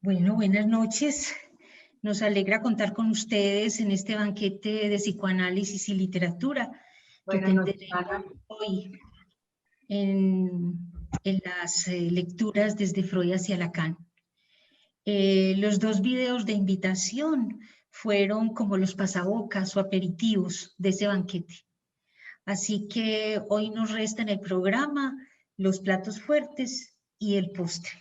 Bueno, buenas noches. Nos alegra contar con ustedes en este banquete de psicoanálisis y literatura que tendremos hoy en las lecturas desde Freud hacia Lacan. Los dos videos de invitación fueron como los pasabocas o aperitivos de ese banquete. Así que hoy nos resta en el programa los platos fuertes y el postre.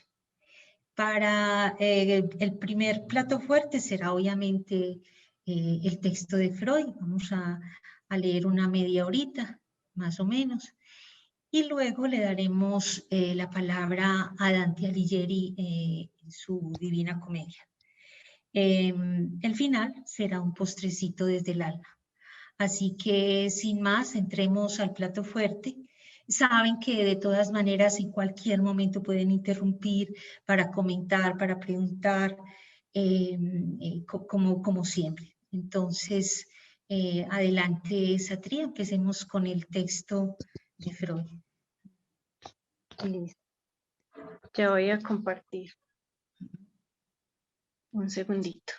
Para el primer plato fuerte será obviamente el texto de Freud. Vamos a leer una media horita, más o menos. Y luego le daremos la palabra a Dante Alighieri en su Divina Comedia. El final será un postrecito desde el alma. Así que sin más, entremos al plato fuerte. Saben que de todas maneras en cualquier momento pueden interrumpir para comentar, para preguntar, como siempre. Entonces, adelante, Satria, empecemos con el texto de Freud. Listo. Ya voy a compartir. Un segundito.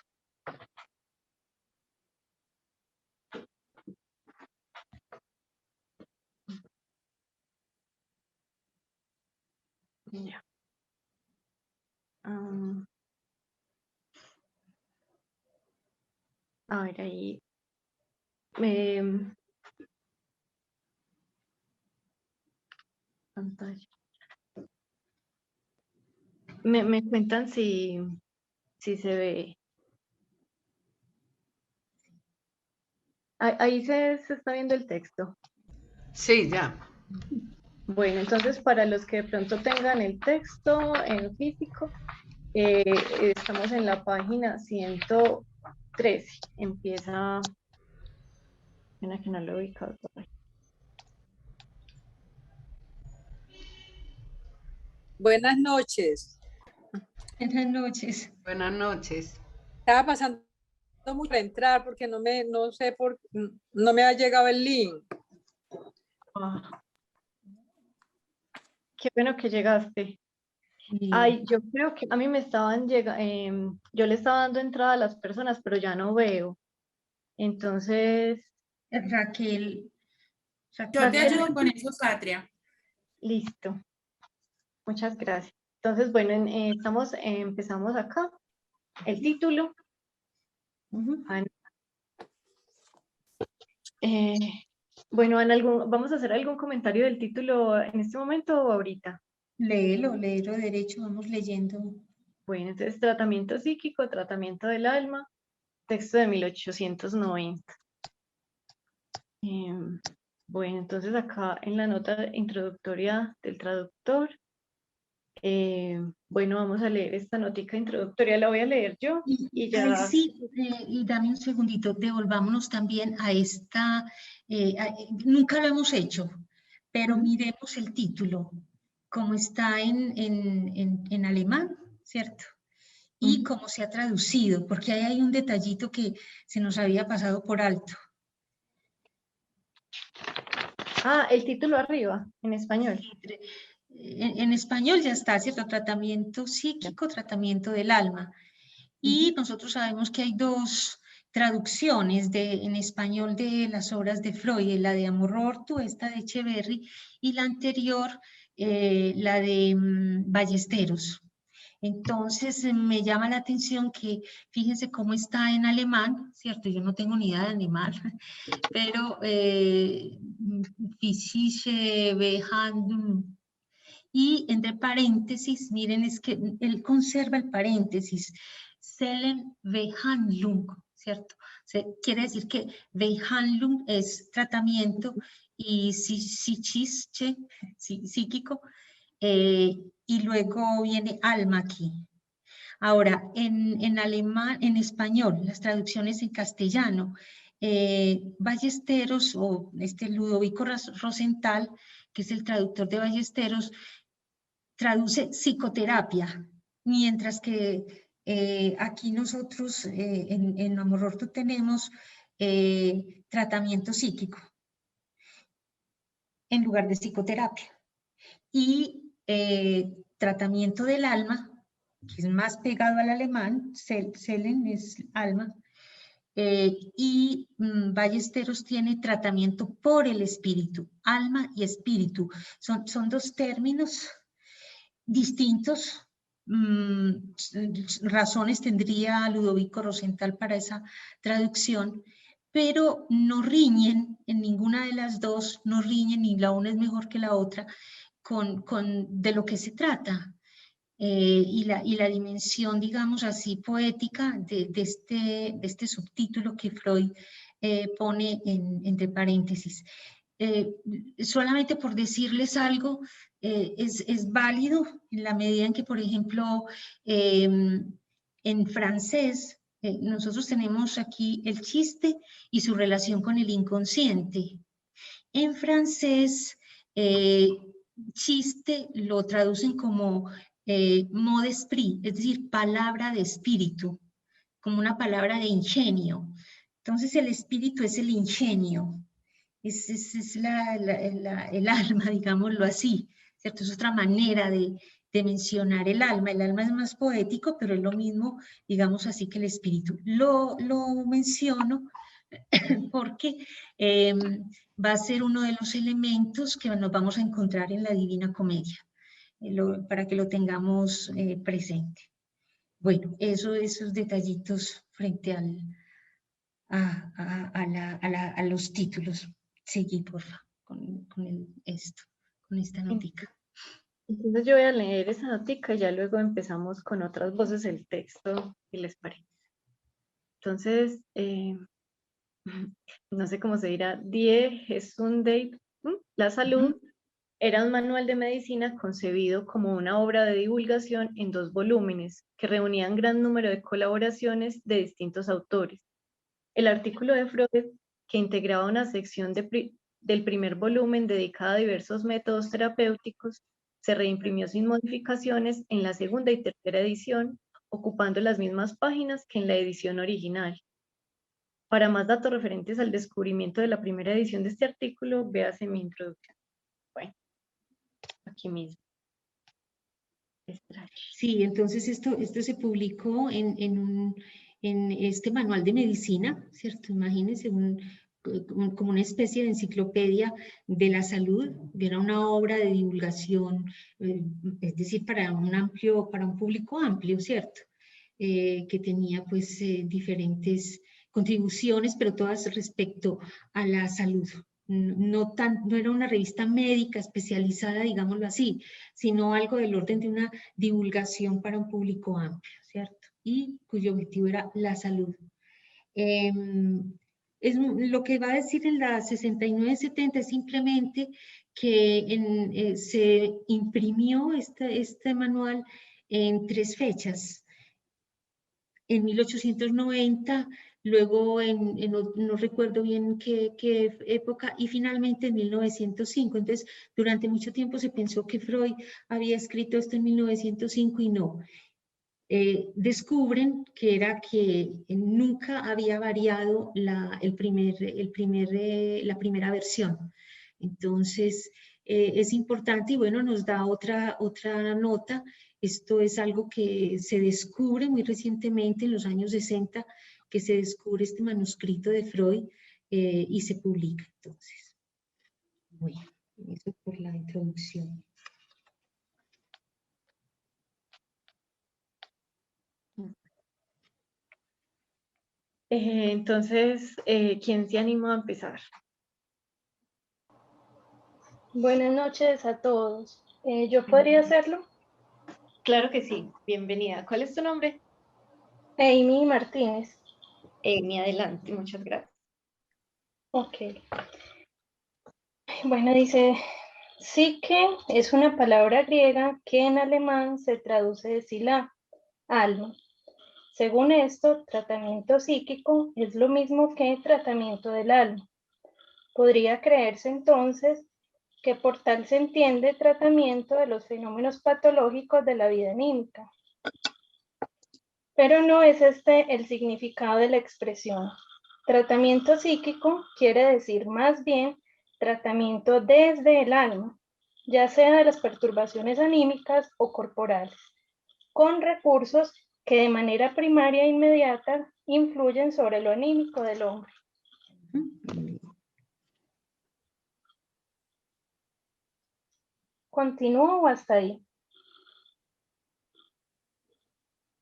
Ya. A ver, ahí. Pantalla. Me cuentan si se ve. Ahí se está viendo el texto. Sí, ya. Bueno, entonces para los que de pronto tengan el texto en físico, estamos en la página 113. Empieza. Mira que no lo he ubicado todavía. Buenas noches. Buenas noches. Buenas noches. Estaba pasando mucho para entrar porque no me ha llegado el link. Qué bueno que llegaste. Ay, yo creo que a mí me estaban llegando, yo le estaba dando entrada a las personas, pero ya no veo. Entonces, Raquel. Yo te ayudo con eso, Satria. Listo. Muchas gracias. Entonces, bueno, empezamos acá. El título. Bueno, ¿vamos a hacer algún comentario del título en este momento o ahorita? Léelo derecho, vamos leyendo. Bueno, entonces, tratamiento psíquico, tratamiento del alma, texto de 1890. Bueno, entonces acá en la nota introductoria del traductor, bueno, vamos a leer esta notica introductoria, la voy a leer yo y ya... Sí, y dame un segundito, devolvámonos también a esta, nunca lo hemos hecho, pero miremos el título, como está en alemán, ¿cierto? Y cómo se ha traducido, porque ahí hay un detallito que se nos había pasado por alto. Ah, el título arriba, en español. En español ya está, ¿cierto? Tratamiento psíquico, tratamiento del alma. Y nosotros sabemos que hay dos traducciones en español de las obras de Freud, la de Amorortu, esta de Echeverry, y la anterior, la de Ballesteros. Entonces me llama la atención que fíjense cómo está en alemán, ¿cierto? Yo no tengo ni idea de alemán, pero physische Behandlung. Y entre paréntesis, miren, es que él conserva el paréntesis, Behandlung, ¿cierto? Quiere decir que Behandlung es tratamiento y psíquico, y luego viene alma aquí. Ahora, en alemán, en español, las traducciones en castellano, Ballesteros o Ludovico Rosenthal, que es el traductor de Ballesteros, traduce psicoterapia, mientras que aquí nosotros en Amororto tenemos tratamiento psíquico en lugar de psicoterapia. Y tratamiento del alma que es más pegado al alemán, Seelen es alma, y Ballesteros tiene tratamiento por el espíritu, alma y espíritu. Son dos términos distintos. Razones tendría Ludovico Rosenthal para esa traducción, pero no riñen, en ninguna de las dos no riñen, ni la una es mejor que la otra, de lo que se trata. Y la dimensión, digamos así, poética de este subtítulo que Freud pone entre paréntesis. Solamente por decirles algo, es válido en la medida en que, por ejemplo, en francés, nosotros tenemos aquí el chiste y su relación con el inconsciente. En francés, chiste lo traducen como mot d'esprit, es decir, palabra de espíritu, como una palabra de ingenio. Entonces el espíritu es el ingenio, es el alma, digámoslo así, ¿cierto? Es otra manera de mencionar el alma. El alma es más poético, pero es lo mismo, digamos así, que el espíritu. Lo menciono porque va a ser uno de los elementos que nos vamos a encontrar en la Divina Comedia, para que lo tengamos presente. Bueno, esos detallitos frente a los títulos. Seguí, porfa, con esta notica. Entonces yo voy a leer esa notica y ya luego empezamos con otras voces del texto, si les parece. Entonces, no sé cómo se dirá, Die Gesundheit, la salud, era un manual de medicina concebido como una obra de divulgación en 2 volúmenes que reunían gran número de colaboraciones de distintos autores. El artículo de Freud, que integraba una sección del primer volumen dedicada a diversos métodos terapéuticos, se reimprimió sin modificaciones en la segunda y tercera edición, ocupando las mismas páginas que en la edición original. Para más datos referentes al descubrimiento de la primera edición de este artículo, véase mi introducción. Bueno, aquí mismo. Sí, entonces esto se publicó en este manual de medicina, ¿cierto? Imagínense, como una especie de enciclopedia de la salud, era una obra de divulgación, es decir, para un público amplio, ¿cierto? Que tenía pues diferentes contribuciones, pero todas respecto a la salud. No era una revista médica especializada, digámoslo así, sino algo del orden de una divulgación para un público amplio, ¿cierto? Y cuyo objetivo era la salud. Lo que va a decir en la 69-70 es simplemente que se imprimió este manual en 3 fechas. En 1890, luego no recuerdo bien qué época, y finalmente en 1905. Entonces, durante mucho tiempo se pensó que Freud había escrito esto en 1905 y no. Descubren que era que nunca había variado la primera versión. Entonces, es importante y bueno, nos da otra nota. Esto es algo que se descubre muy recientemente, en los años 60, que se descubre este manuscrito de Freud y se publica. Entonces, bueno, eso por la introducción. Entonces, ¿quién se anima a empezar? Buenas noches a todos. ¿Yo podría hacerlo? Claro que sí, bienvenida. ¿Cuál es tu nombre? Amy Martínez. Amy, adelante, muchas gracias. Ok. Bueno, dice, psique es una palabra griega que en alemán se traduce de sila, alma. Según esto, tratamiento psíquico es lo mismo que tratamiento del alma. Podría creerse entonces que por tal se entiende tratamiento de los fenómenos patológicos de la vida anímica. Pero no es este el significado de la expresión. Tratamiento psíquico quiere decir más bien tratamiento desde el alma, ya sea de las perturbaciones anímicas o corporales. con recursos que de manera primaria e inmediata influyen sobre lo anímico del hombre. ¿Continúo o hasta ahí?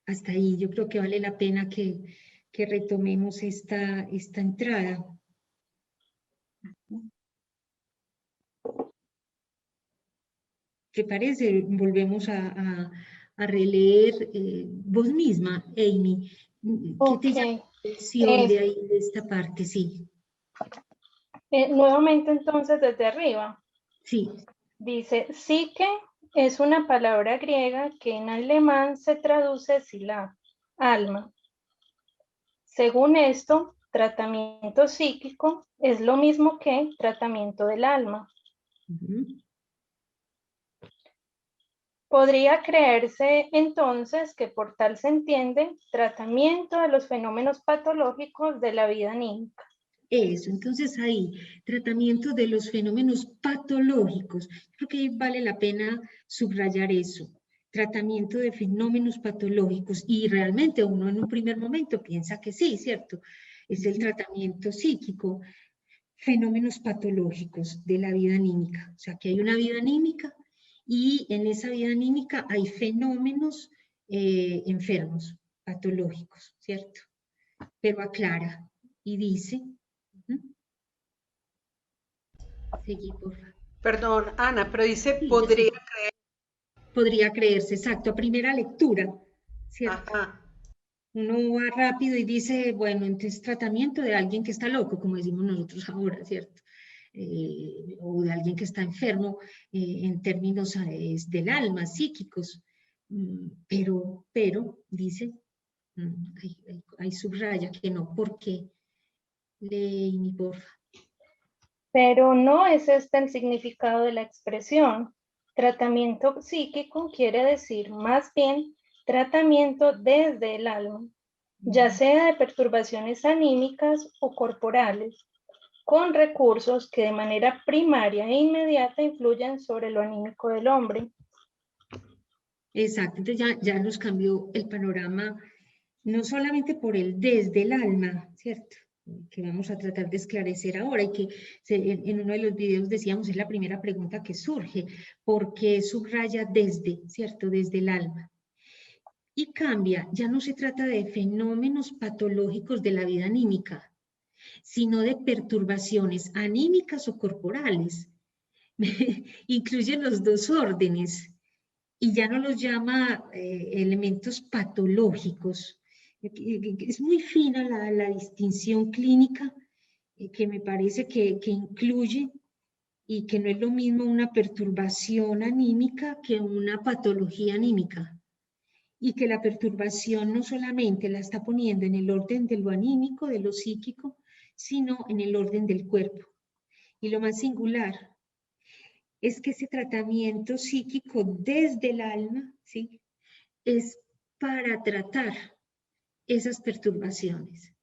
Hasta ahí yo creo que vale la pena que retomemos esta entrada. ¿Te parece? Volvemos a releer vos misma, Amy. ¿Qué te llama la atención de ahí, de esta parte? Sí. Nuevamente entonces desde arriba. Sí. Dice, psique es una palabra griega que en alemán se traduce sila, alma. Según esto, tratamiento psíquico es lo mismo que tratamiento del alma. Podría creerse entonces que por tal se entiende tratamiento de los fenómenos patológicos de la vida anímica. Eso, entonces ahí, tratamiento de los fenómenos patológicos. Creo que vale la pena subrayar eso. Tratamiento de fenómenos patológicos. Y realmente uno en un primer momento piensa que sí, ¿cierto? Es el tratamiento psíquico. Fenómenos patológicos de la vida anímica. O sea, que hay una vida anímica y en esa vida anímica hay fenómenos enfermos, patológicos, ¿cierto? Pero aclara y dice... Seguí, por favor. Perdón, Ana, pero dice Sí, podría sí. creer. Podría creerse, exacto, a primera lectura, ¿cierto? Ajá. Uno va rápido y dice, bueno, entonces tratamiento de alguien que está loco, como decimos nosotros ahora, ¿cierto? O de alguien que está enfermo en términos del alma, psíquicos. Pero, dice, hay subraya que no, ¿por qué? Leí, porfa. Pero no es este el significado de la expresión. Tratamiento psíquico quiere decir más bien tratamiento desde el alma, ya sea de perturbaciones anímicas o corporales, con recursos que de manera primaria e inmediata influyen sobre lo anímico del hombre. Exacto, entonces ya nos cambió el panorama, no solamente por el desde el alma, ¿cierto? Que vamos a tratar de esclarecer ahora y que en uno de los videos decíamos es la primera pregunta que surge, ¿por qué subraya desde, ¿cierto? Desde el alma. Y cambia, ya no se trata de fenómenos patológicos de la vida anímica, sino de perturbaciones anímicas o corporales. Incluyen los dos órdenes y ya no los llama elementos patológicos. Es muy fina la distinción clínica que me parece que incluye y que no es lo mismo una perturbación anímica que una patología anímica. Y que la perturbación no solamente la está poniendo en el orden de lo anímico, de lo psíquico, sino en el orden del cuerpo. Y lo más singular es que ese tratamiento psíquico desde el alma, ¿sí?, es para tratar esas perturbaciones.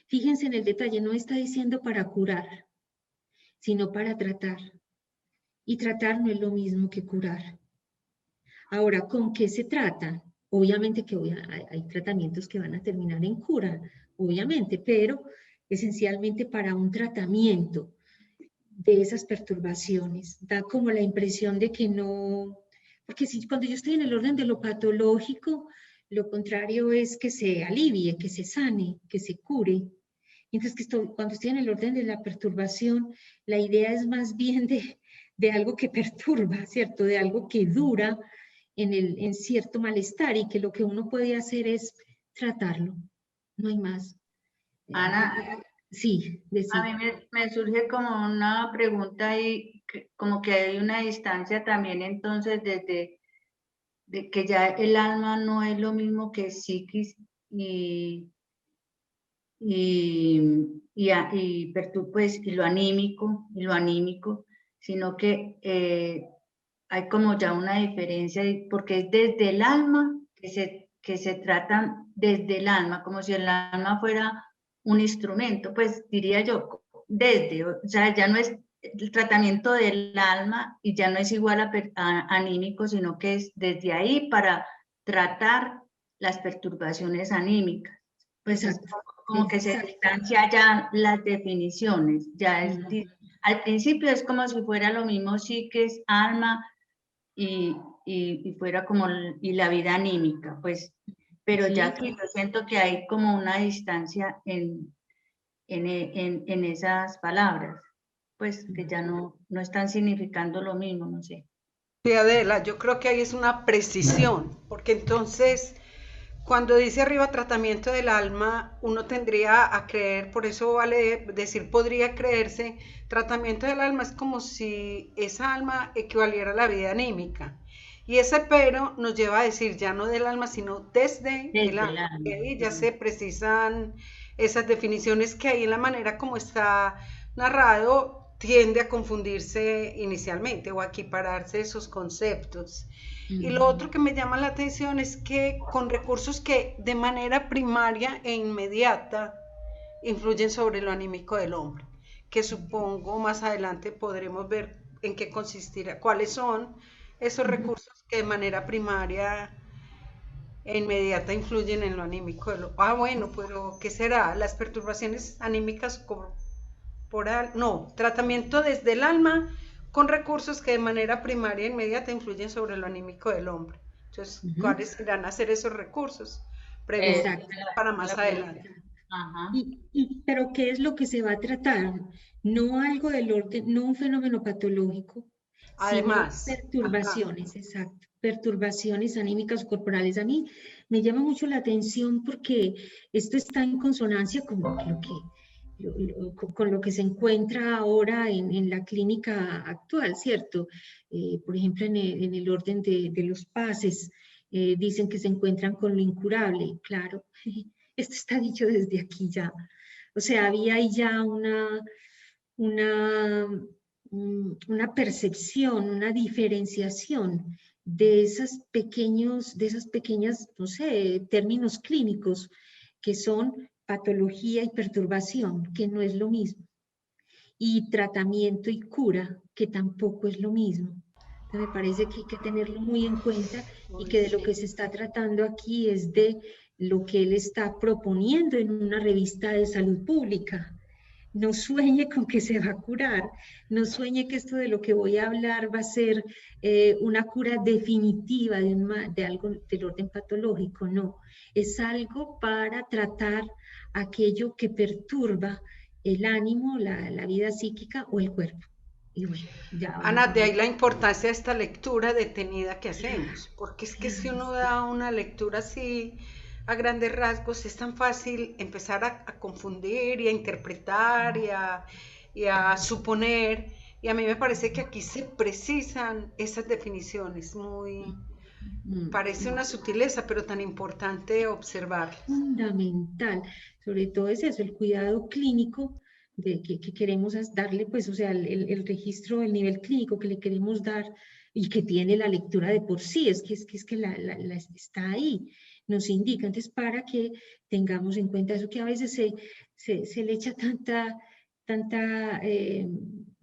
Fíjense en el detalle, no está diciendo para curar, sino para tratar. Y tratar no es lo mismo que curar. Ahora, ¿con qué se trata? Obviamente que hay tratamientos que van a terminar en cura, obviamente, pero esencialmente para un tratamiento de esas perturbaciones. Da como la impresión de que no, porque si, cuando yo estoy en el orden de lo patológico, lo contrario es que se alivie, que se sane, que se cure. Mientras que cuando estoy en el orden de la perturbación, la idea es más bien de algo que perturba, ¿cierto? De algo que dura en cierto malestar y que lo que uno puede hacer es tratarlo. No hay más. Ana, sí, a mí me surge como una pregunta y como que hay una distancia también entonces desde de que ya el alma no es lo mismo que psiquis y lo anímico, sino que hay como ya una diferencia, porque es desde el alma que se tratan desde el alma, como si el alma fuera un instrumento, pues diría yo, o sea, ya no es el tratamiento del alma y ya no es igual a anímico, sino que es desde ahí para tratar las perturbaciones anímicas. Pues es como que se distancia ya las definiciones, ya es, al principio es como si fuera lo mismo psiques, alma y fuera como y la vida anímica, pues, pero ya aquí yo siento que hay como una distancia en esas palabras, pues que ya no están significando lo mismo, no sé. Sí, Adela, yo creo que ahí es una precisión, porque entonces cuando dice arriba tratamiento del alma, uno tendría a creer, por eso vale decir podría creerse, tratamiento del alma es como si esa alma equivaliera a la vida anímica. Y ese pero nos lleva a decir ya no del alma, sino desde el alma. Y ahí ya se precisan esas definiciones que ahí en la manera como está narrado tiende a confundirse inicialmente o a equipararse esos conceptos. Y lo otro que me llama la atención es que con recursos que de manera primaria e inmediata influyen sobre lo anímico del hombre, que supongo más adelante podremos ver en qué consistirá, cuáles son esos recursos que de manera primaria e inmediata influyen en lo anímico del hombre. Ah, bueno, pero ¿qué será? Las perturbaciones anímicas corporal, no, tratamiento desde el alma con recursos que de manera primaria e inmediata influyen sobre lo anímico del hombre. Entonces, ¿cuáles irán a ser esos recursos? Preguntas para más adelante. Ajá. Pero ¿qué es lo que se va a tratar? No algo del orden, no un fenómeno patológico, Además, sino perturbaciones, exacto, perturbaciones anímicas corporales. A mí me llama mucho la atención porque esto está en consonancia con con lo que se encuentra ahora en la clínica actual, ¿cierto? Por ejemplo, en el orden de los pases, dicen que se encuentran con lo incurable, claro. Esto está dicho desde aquí ya. O sea, había ahí ya una percepción, una diferenciación de esas pequeñas, no sé, términos clínicos que son patología y perturbación, que no es lo mismo. Y tratamiento y cura, que tampoco es lo mismo. Entonces, me parece que hay que tenerlo muy en cuenta y que de lo que se está tratando aquí es de lo que él está proponiendo en una revista de salud pública. No sueñe con que se va a curar, no sueñe que esto de lo que voy a hablar va a ser una cura definitiva de algo del orden patológico, no. Es algo para tratar aquello que perturba el ánimo, la vida psíquica o el cuerpo. Y bueno, ya Ana, vamos de ahí la importancia de esta lectura detenida que hacemos, porque es que si claro, uno da una lectura así a grandes rasgos, es tan fácil empezar a confundir y a interpretar y a suponer, y a mí me parece que aquí se precisan esas definiciones, parece una sutileza, pero tan importante observarlas. fundamental. Sobre todo es eso, el cuidado clínico de que queremos darle, pues, o sea, el registro, el nivel clínico que le queremos dar y que tiene la lectura de por sí, es que está ahí, nos indica. Entonces, para que tengamos en cuenta eso, que a veces se le echa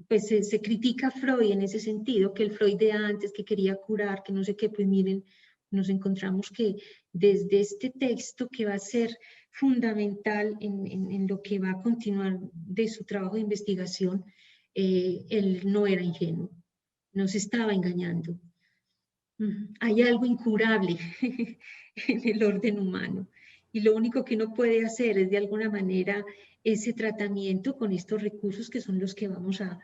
pues se critica a Freud en ese sentido, que el Freud de antes, que quería curar, que no sé qué, pues miren, nos encontramos que desde este texto que va a ser fundamental en lo que va a continuar de su trabajo de investigación, él no era ingenuo, no se estaba engañando. Hay algo incurable en el orden humano y lo único que uno puede hacer es de alguna manera ese tratamiento con estos recursos que son los que vamos a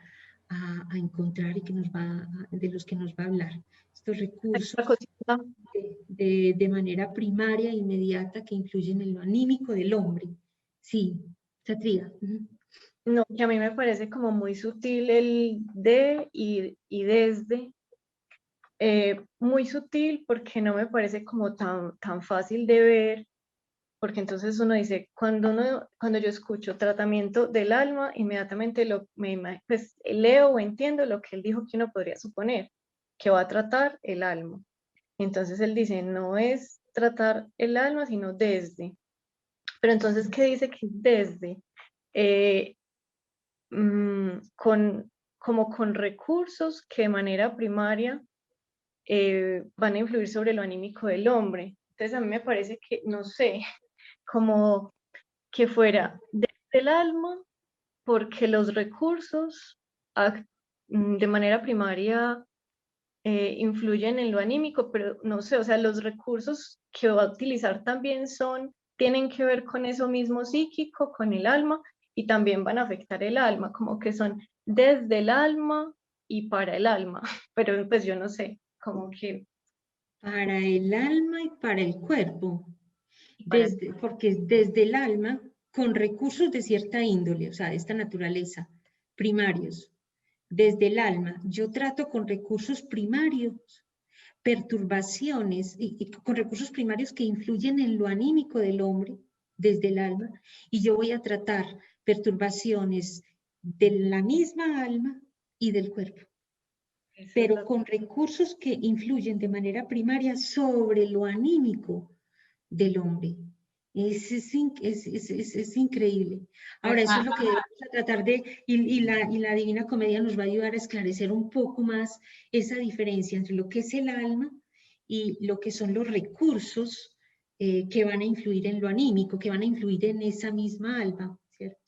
encontrar y que de los que nos va a hablar. Estos recursos de manera primaria e inmediata que influyen en lo anímico del hombre. Sí, Satria. No, que a mí me parece como muy sutil el de y desde. Muy sutil porque no me parece como tan fácil de ver, porque entonces uno dice, cuando yo escucho tratamiento del alma, inmediatamente pues, leo o entiendo lo que él dijo que uno podría suponer, que va a tratar el alma. Entonces él dice, no es tratar el alma, sino desde. Pero entonces, ¿qué dice que desde? Como con recursos que de manera primaria van a influir sobre lo anímico del hombre. Entonces a mí me parece que, no sé, como que fuera desde el alma, porque los recursos de manera primaria influyen en lo anímico, pero no sé, o sea, los recursos que va a utilizar también tienen que ver con eso mismo psíquico, con el alma, y también van a afectar el alma, como que son desde el alma y para el alma, pero pues yo no sé, como que... Para el alma y para el cuerpo, porque es desde el alma, con recursos de cierta índole, o sea, de esta naturaleza, primarios. Desde el alma, yo trato con recursos primarios, perturbaciones, y con recursos primarios que influyen en lo anímico del hombre, desde el alma, y yo voy a tratar perturbaciones de la misma alma y del cuerpo, pero con recursos que influyen de manera primaria sobre lo anímico del hombre. Es increíble. Ahora, eso es lo que vamos a tratar de, y la Divina Comedia nos va a ayudar a esclarecer un poco más esa diferencia entre lo que es el alma y lo que son los recursos que van a influir en lo anímico, que van a influir en esa misma alma, ¿cierto?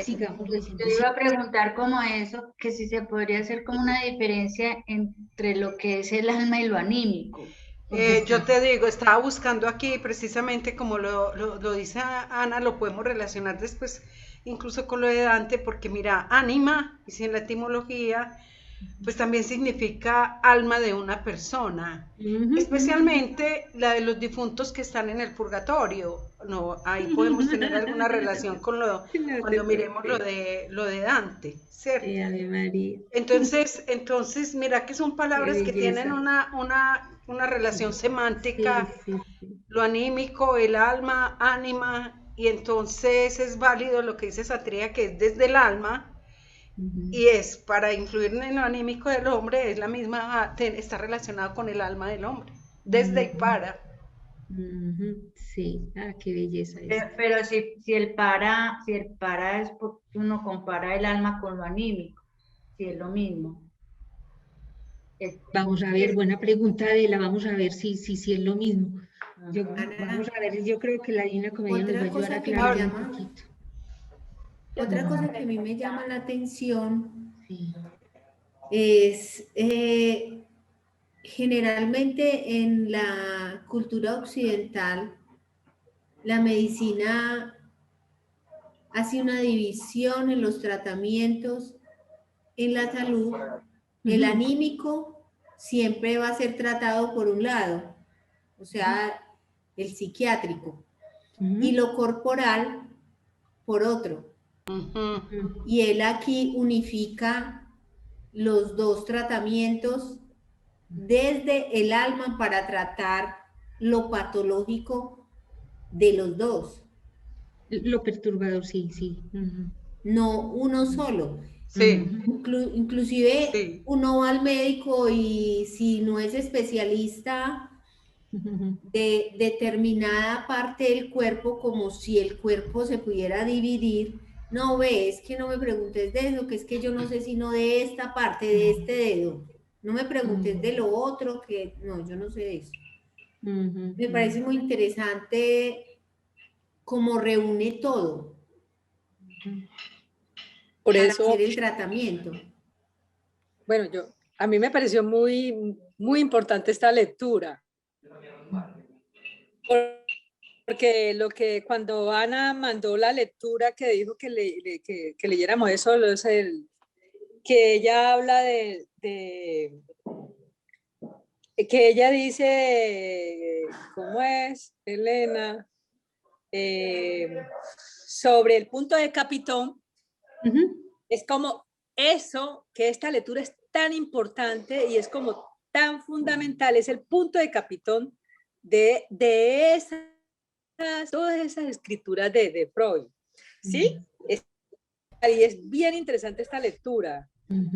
Sigamos leyendo. Yo iba a preguntar como eso, que si se podría hacer como una diferencia entre lo que es el alma y lo anímico. Yo te digo, estaba buscando aquí precisamente como lo dice Ana, lo podemos relacionar después incluso con lo de Dante, porque mira, ánima, y si en la etimología, pues también significa alma de una persona, especialmente la de los difuntos que están en el purgatorio. No, ahí podemos tener alguna relación con cuando miremos lo de Dante, ¿cierto? Entonces, mira que son palabras que tienen una relación semántica, lo anímico, el alma, ánima, y entonces es válido lo que dice Satria, que es desde el alma, y es para influir en lo anímico del hombre, es la misma, está relacionado con el alma del hombre, desde y para. Sí, qué belleza. Pero si el para es porque uno compara el alma con lo anímico, si es lo mismo. Vamos a ver, buena pregunta, Adela, vamos a ver si es lo mismo. Vamos a ver, yo creo que la Divina Comedia nos va a ayudar a aclarar un poquito. Otra cosa que a mí me llama la atención es generalmente en la cultura occidental la medicina hace una división en los tratamientos en la salud. El anímico siempre va a ser tratado por un lado, o sea, el psiquiátrico, y lo corporal por otro. Y él aquí unifica los dos tratamientos desde el alma para tratar lo patológico de los dos. Lo perturbador, sí. No uno solo. Sí. Inclusive uno va al médico y si no es especialista de determinada parte del cuerpo, como si el cuerpo se pudiera dividir, no ves, que no me preguntes de eso, que es que yo no sé sino de esta parte, de este dedo. No me preguntes de lo otro, que no, yo no sé de eso. Me parece muy interesante cómo reúne todo. Por eso, para hacer el tratamiento. Bueno, a mí me pareció muy, muy importante esta lectura. Porque cuando Ana mandó la lectura que dijo que leyéramos eso, que ella habla que ella dice, ¿cómo es, Elena? Sobre el punto de Capitón, es como eso, que esta lectura es tan importante y es como tan fundamental, es el punto de Capitón de todas esas escrituras de Freud, ¿sí? Y es bien interesante esta lectura,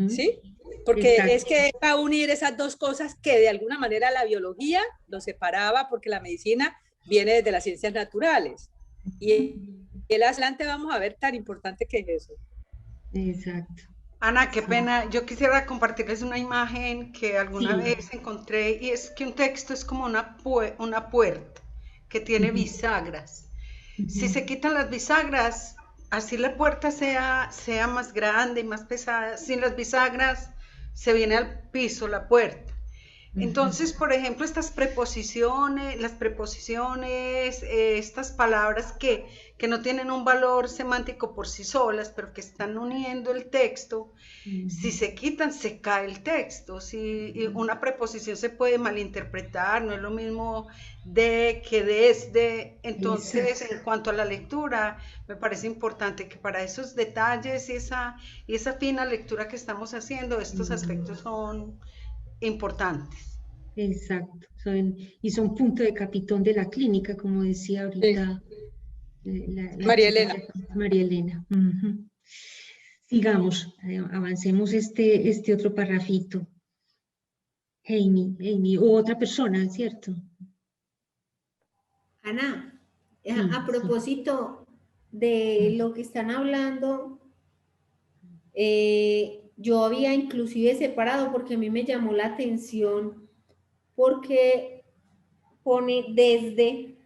¿sí? Porque es que va a unir esas dos cosas que de alguna manera la biología lo separaba, porque la medicina viene desde las ciencias naturales. Y el adelante vamos a ver tan importante que es eso. Exacto. Ana, qué pena. Yo quisiera compartirles una imagen que alguna vez encontré, y es que un texto es como una puerta que tiene bisagras. Si se quitan las bisagras, así la puerta sea más grande y más pesada, sin las bisagras se viene al piso la puerta. Entonces, por ejemplo, las preposiciones, estas palabras que no tienen un valor semántico por sí solas, pero que están uniendo el texto, si se quitan, se cae el texto. Si una preposición se puede malinterpretar, no es lo mismo de que desde. Entonces, en cuanto a la lectura, me parece importante que para esos detalles y esa fina lectura que estamos haciendo, estos aspectos son importantes. Exacto, son punto de capitón de la clínica, como decía ahorita María Elena. María Elena. Sigamos, avancemos este otro parrafito. Amy, o otra persona, ¿cierto? Ana, a propósito de lo que están hablando, yo había inclusive separado porque a mí me llamó la atención porque pone desde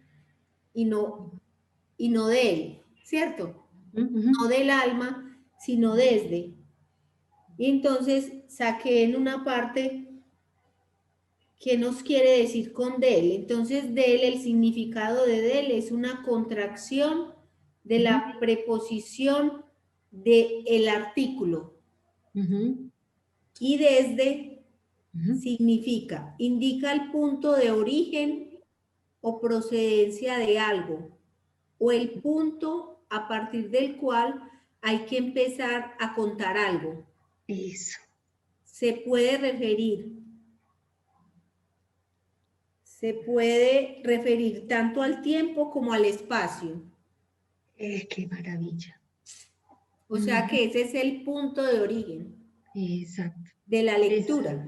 y no de él, ¿cierto? No del alma, sino desde. Y entonces saqué en una parte qué nos quiere decir con del. Entonces del, el significado de del es una contracción de la preposición del artículo. Y desde significa, indica el punto de origen o procedencia de algo, o el punto a partir del cual hay que empezar a contar algo. Eso. Se puede referir tanto al tiempo como al espacio. ¡Qué maravilla! O sea que ese es el punto de origen. Exacto. De la lectura.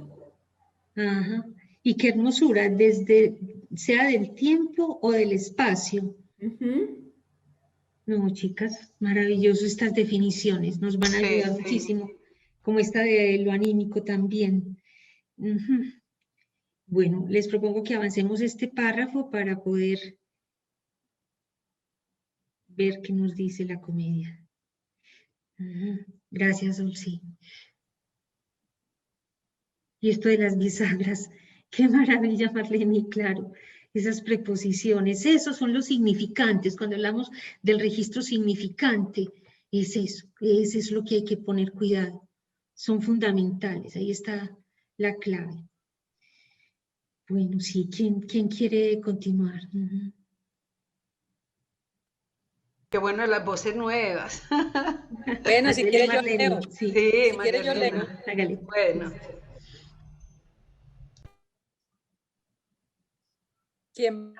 Ajá. Y qué hermosura, sea del tiempo o del espacio. No, chicas, maravilloso estas definiciones, nos van a ayudar muchísimo, como esta de lo anímico también. Bueno, les propongo que avancemos este párrafo para poder ver qué nos dice la comedia. Gracias, Dulce. Y esto de las bisagras, qué maravilla, Marlene, claro, esas preposiciones, esos son los significantes, cuando hablamos del registro significante, es eso es lo que hay que poner cuidado, son fundamentales, ahí está la clave. Bueno, sí, ¿quién quiere continuar? Qué bueno las voces nuevas. Bueno, si quiere yo leo. Sí, si quiere yo leo. Hágale. Bueno. ¿Quién?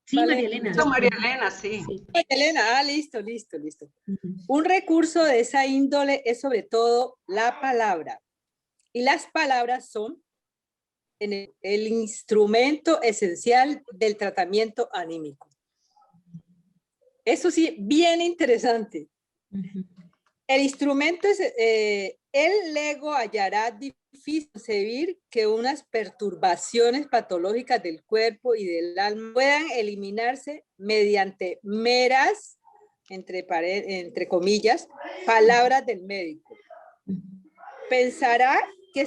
Sí, María Elena. No, María Elena, sí. María Elena, listo. Un recurso de esa índole es sobre todo la palabra. Y las palabras son el instrumento esencial del tratamiento anímico. Eso sí, bien interesante. El instrumento es, el lego hallará difícil concebir que unas perturbaciones patológicas del cuerpo y del alma puedan eliminarse mediante meras, entre comillas, palabras del médico. Pensará que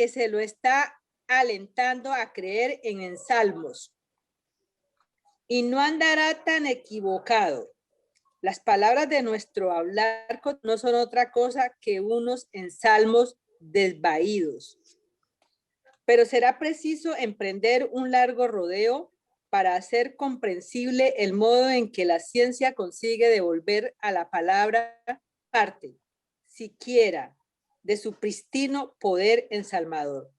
se lo está alentando a creer en ensalmos y no andará tan equivocado. Las palabras de nuestro hablar no son otra cosa que unos ensalmos desvaídos. Pero será preciso emprender un largo rodeo para hacer comprensible el modo en que la ciencia consigue devolver a la palabra parte, siquiera, de su pristino poder ensalmador.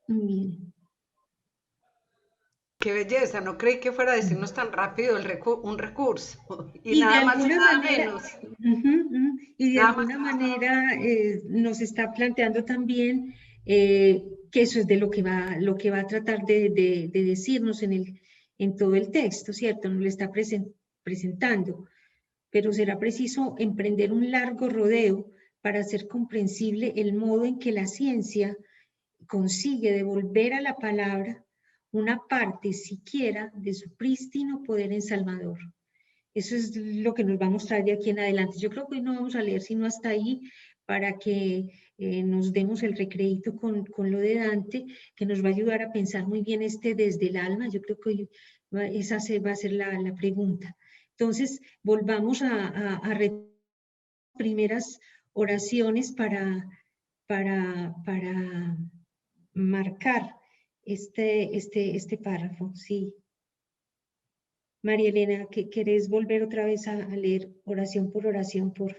Bien. Qué belleza, no creí que fuera a decirnos tan rápido un recurso. Y nada más y nada manera, menos. Y de alguna manera nos está planteando también que eso es de lo que va a tratar de decirnos en todo el texto, ¿cierto? Nos lo está presentando. pero será preciso emprender un largo rodeo para hacer comprensible el modo en que la ciencia consigue devolver a la palabra una parte siquiera de su prístino poder ensalmador. Eso es lo que nos va a mostrar de aquí en adelante. Yo creo que hoy no vamos a leer sino hasta ahí para que nos demos el recreíto con lo de Dante, que nos va a ayudar a pensar muy bien desde el alma. Yo creo que hoy esa va a ser la pregunta. Entonces, volvamos a primeras oraciones para marcar este párrafo, sí. María Elena, ¿querés volver otra vez a leer oración, por favor?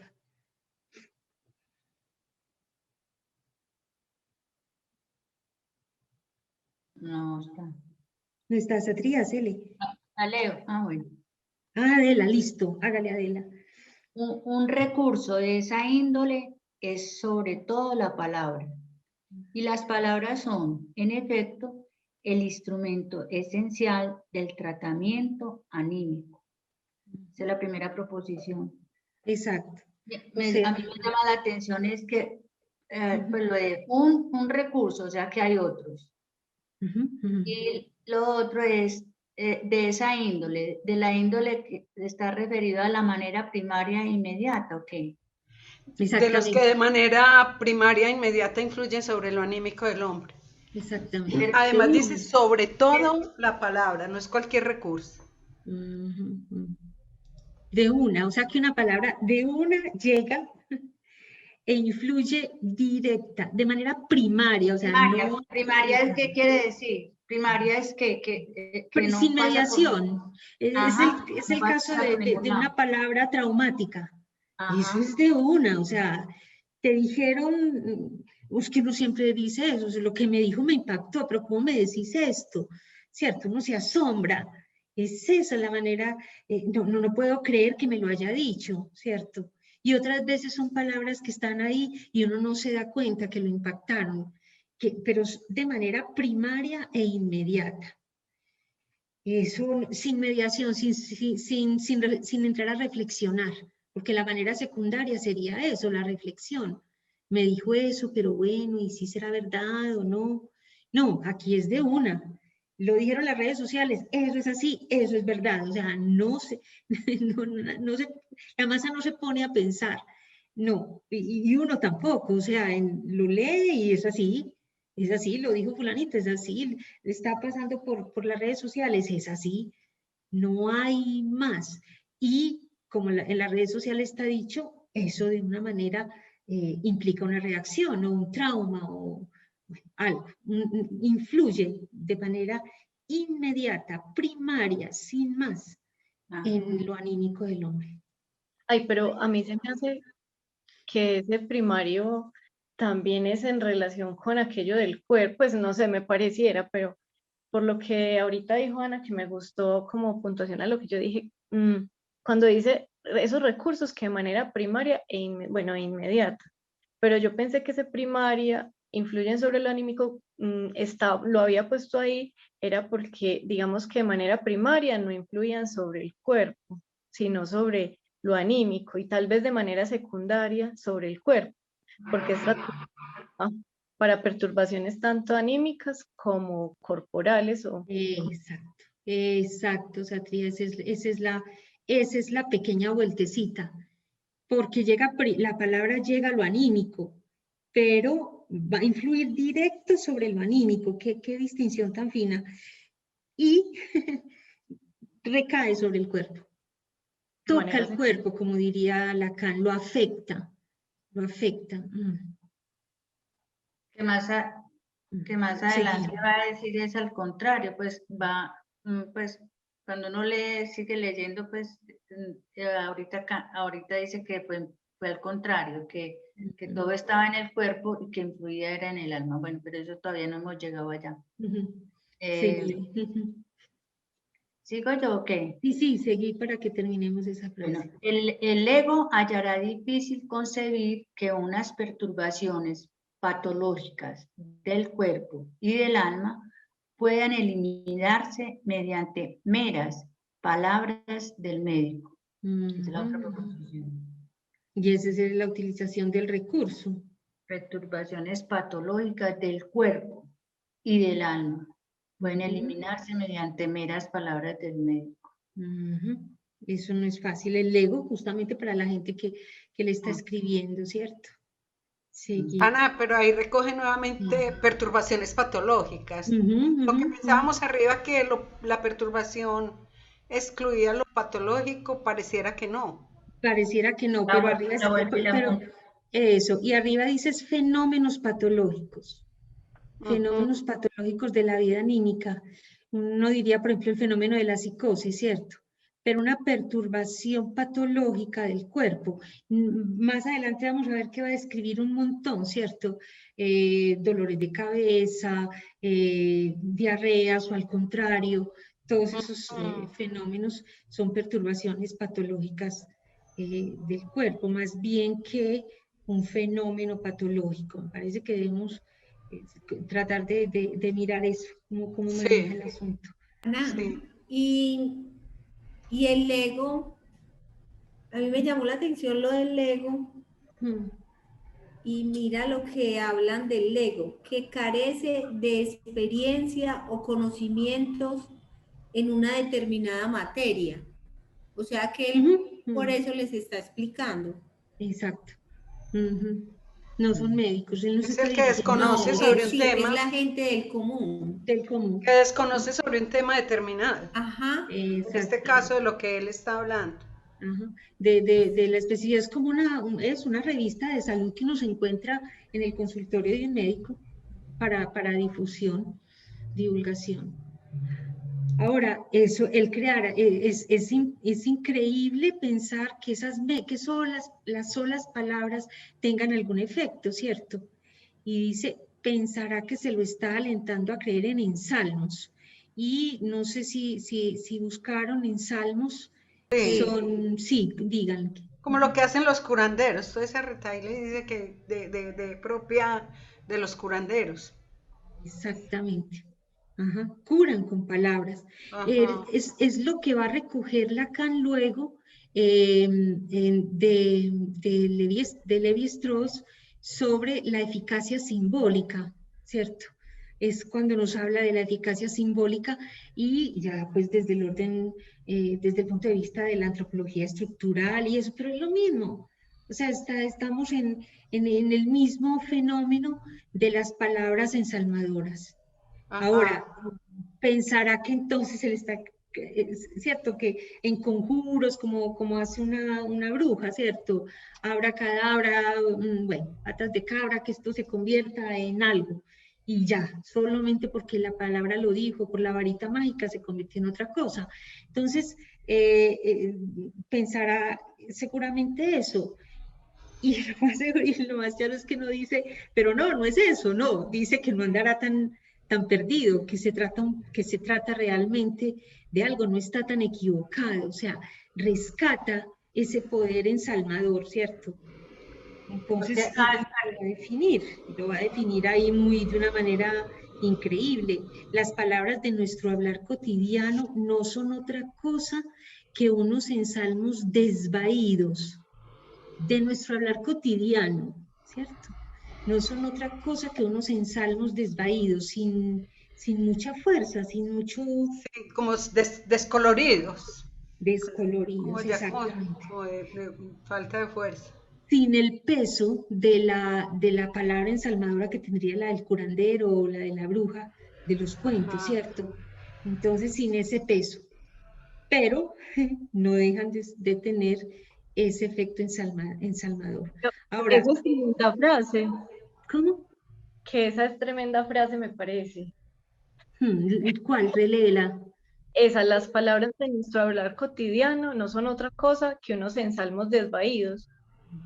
No está. No está, Satria, Cele. La leo. Bueno. Adela, listo, hágale, Adela. Un recurso de esa índole es sobre todo la palabra. Y las palabras son, en efecto, el instrumento esencial del tratamiento anímico. Esa es la primera proposición. Exacto. A mí me llama la atención es que pues lo de un recurso, o sea que hay otros. Y lo otro es de esa índole, de la índole que está referido a la manera primaria e inmediata, ¿ok? De los que de manera primaria e inmediata influyen sobre lo anímico del hombre. Exactamente. Además dice sobre todo la palabra, no es cualquier recurso. De una, o sea que una palabra de una llega e influye directa, de manera primaria, o sea, primaria, no... Primaria es ¿qué quiere decir? Primaria es que no sin pasa mediación. Es el caso de una palabra traumática. Eso es de una, o sea, te dijeron, es que uno siempre dice eso, o sea, lo que me dijo me impactó, pero ¿cómo me decís esto? ¿Cierto? Uno se asombra. Es esa la manera, no puedo creer que me lo haya dicho, ¿cierto? Y otras veces son palabras que están ahí y uno no se da cuenta que lo impactaron, pero de manera primaria e inmediata. Eso sin mediación, sin entrar a reflexionar, porque la manera secundaria sería eso, la reflexión. Me dijo eso, pero bueno, ¿y si será verdad o no? No, aquí es de una. Lo dijeron las redes sociales, eso es así, eso es verdad. O sea, no se, la masa no se pone a pensar. No, y uno tampoco, o sea, lo lee y es así, lo dijo fulanito, es así, está pasando por las redes sociales, es así, no hay más. Y como en las redes sociales está dicho, eso de una manera implica una reacción o un trauma o algo, influye de manera inmediata, primaria, sin más, en lo anímico del hombre. Ay, pero a mí se me hace que ese primario también es en relación con aquello del cuerpo, pues no sé, me pareciera, pero por lo que ahorita dijo Ana, que me gustó como puntuación a lo que yo dije, cuando dice esos recursos que de manera primaria bueno, inmediata, pero yo pensé que ese primaria influyen sobre lo anímico, lo había puesto ahí, era porque digamos que de manera primaria no influían sobre el cuerpo, sino sobre lo anímico y tal vez de manera secundaria sobre el cuerpo, porque es para perturbaciones tanto anímicas como corporales. Exacto, Satria, esa es la pequeña vueltecita, porque la palabra llega a lo anímico, pero va a influir directo sobre lo anímico, qué distinción tan fina, y recae sobre el cuerpo. Toca el cuerpo, como diría Lacan, lo afecta. Que más adelante va a decir es al contrario, pues pues cuando uno sigue leyendo, pues ahorita dice que fue al contrario, que todo estaba en el cuerpo y que influía era en el alma. Bueno, pero eso todavía no hemos llegado allá. ¿Sigo yo o qué? Sí, seguí para que terminemos esa frase. Bueno, el ego hallará difícil concebir que unas perturbaciones patológicas del cuerpo y del alma puedan eliminarse mediante meras palabras del médico. Esa es la otra proposición. Y esa es la utilización del recurso. Perturbaciones patológicas del cuerpo y del alma pueden eliminarse mediante meras palabras del médico. Eso no es fácil. El ego, justamente para la gente que le está escribiendo, ¿cierto? Seguir. Ana, pero ahí recoge nuevamente perturbaciones patológicas. Lo que pensábamos arriba que la perturbación excluía lo patológico, pareciera que no. Pareciera que no, pero arriba eso, y arriba dices fenómenos patológicos. Fenómenos patológicos de la vida anímica. Uno diría, por ejemplo, el fenómeno de la psicosis, ¿cierto? Pero una perturbación patológica del cuerpo. Más adelante vamos a ver que va a describir un montón, ¿cierto? Dolores de cabeza, diarreas o al contrario, todos esos fenómenos son perturbaciones patológicas del cuerpo, más bien que un fenómeno patológico. Me parece que debemos tratar de mirar eso, cómo maneja el asunto. Ana, y el ego, a mí me llamó la atención lo del ego, y mira lo que hablan del ego, que carece de experiencia o conocimientos en una determinada materia. O sea que él por eso les está explicando. Exacto. No son médicos. Él es el que desconoce sobre un tema. Es la gente del común. Que desconoce sobre un tema determinado. Ajá. En este caso de lo que él está hablando. De la especialidad, es como una revista de salud que uno se encuentra en el consultorio de un médico para difusión, divulgación. Ahora, eso, el crear, es increíble pensar que las solas palabras tengan algún efecto, ¿cierto? Y dice, pensará que se lo está alentando a creer en salmos. Y no sé si buscaron en salmos, sí, digan. Como lo que hacen los curanderos, todo ese retaile dice que de propia de los curanderos. Exactamente. Curan con palabras. Es lo que va a recoger Lacan luego de Lévi-Strauss sobre la eficacia simbólica, ¿cierto? Es cuando nos habla de la eficacia simbólica y ya pues desde el orden, desde el punto de vista de la antropología estructural y eso, pero es lo mismo. O sea, estamos en el mismo fenómeno de las palabras ensalmadoras. Ahora, pensará que entonces él está, es cierto que en conjuros, como hace una bruja, ¿cierto? Abracadabra, bueno, patas de cabra, que esto se convierta en algo. Y ya, solamente porque la palabra lo dijo, por la varita mágica, se convirtió en otra cosa. Entonces, pensará seguramente eso. Y lo más claro es que no dice, pero no es eso, no, dice que no andará tan perdido, que se trata realmente de algo, no está tan equivocado, o sea, rescata ese poder ensalmador, ¿cierto? Entonces lo va a definir ahí de una manera increíble. Las palabras de nuestro hablar cotidiano no son otra cosa que unos ensalmos desvaídos de nuestro hablar cotidiano, ¿cierto? No son otra cosa que unos ensalmos desvaídos, sin mucha fuerza, sin mucho... Sí, como descoloridos. Descoloridos, exactamente. Como de falta de fuerza. Sin el peso de la palabra ensalmadora que tendría la del curandero o la de la bruja de los cuentos, ¿cierto? Entonces, sin ese peso. Pero no dejan de tener ese efecto ensalmador. Ahora, esa es tremenda frase. ¿Cómo? Que esa es tremenda frase, me parece. ¿Cuál? Reléela. Las palabras de nuestro hablar cotidiano no son otra cosa que unos ensalmos desvaídos,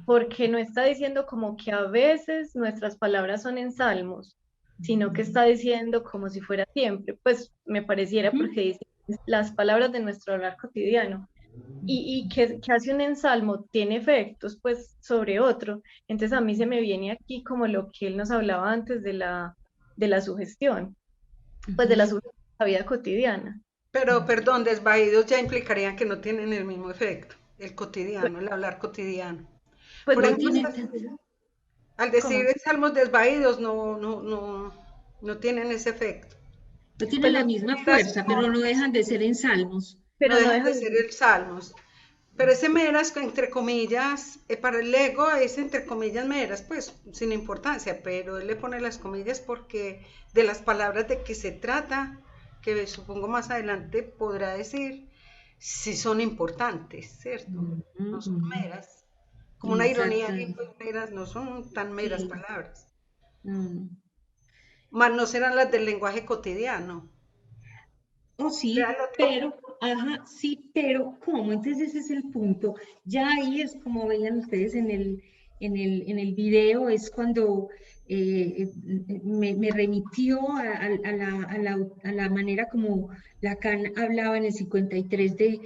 porque no está diciendo como que a veces nuestras palabras son ensalmos, sino que está diciendo como si fuera siempre, pues me pareciera, porque dice las palabras de nuestro hablar cotidiano. Y que hace un ensalmo tiene efectos pues sobre otro. Entonces a mí se me viene aquí como lo que él nos hablaba antes de la sugestión, pues de la sugestión de la vida cotidiana. Pero perdón, desvaídos ya implicarían que no tienen el mismo efecto. el cotidiano, el hablar cotidiano. Pues Por no ejemplo, tiene... al decir ¿Cómo? salmos desvaídos no tienen ese efecto. No tienen Pues la no, misma fuerza, pero no dejan de ser en salmos. pero No no dejan de dejan... ser el salmos. Pero ese meras, entre comillas, para el ego es entre comillas meras, pues sin importancia, pero él le pone las comillas porque de las palabras de que se trata, que supongo más adelante podrá decir si son importantes, ¿cierto? No son meras. Como una ironía, pues meras, no son tan meras palabras. Más no serán las del lenguaje cotidiano. Oh, sí, pero, ajá, sí, pero ¿cómo? Entonces ese es el punto. Ya ahí es como veían ustedes en el video, es cuando me remitió a la manera como Lacan hablaba en el 53 de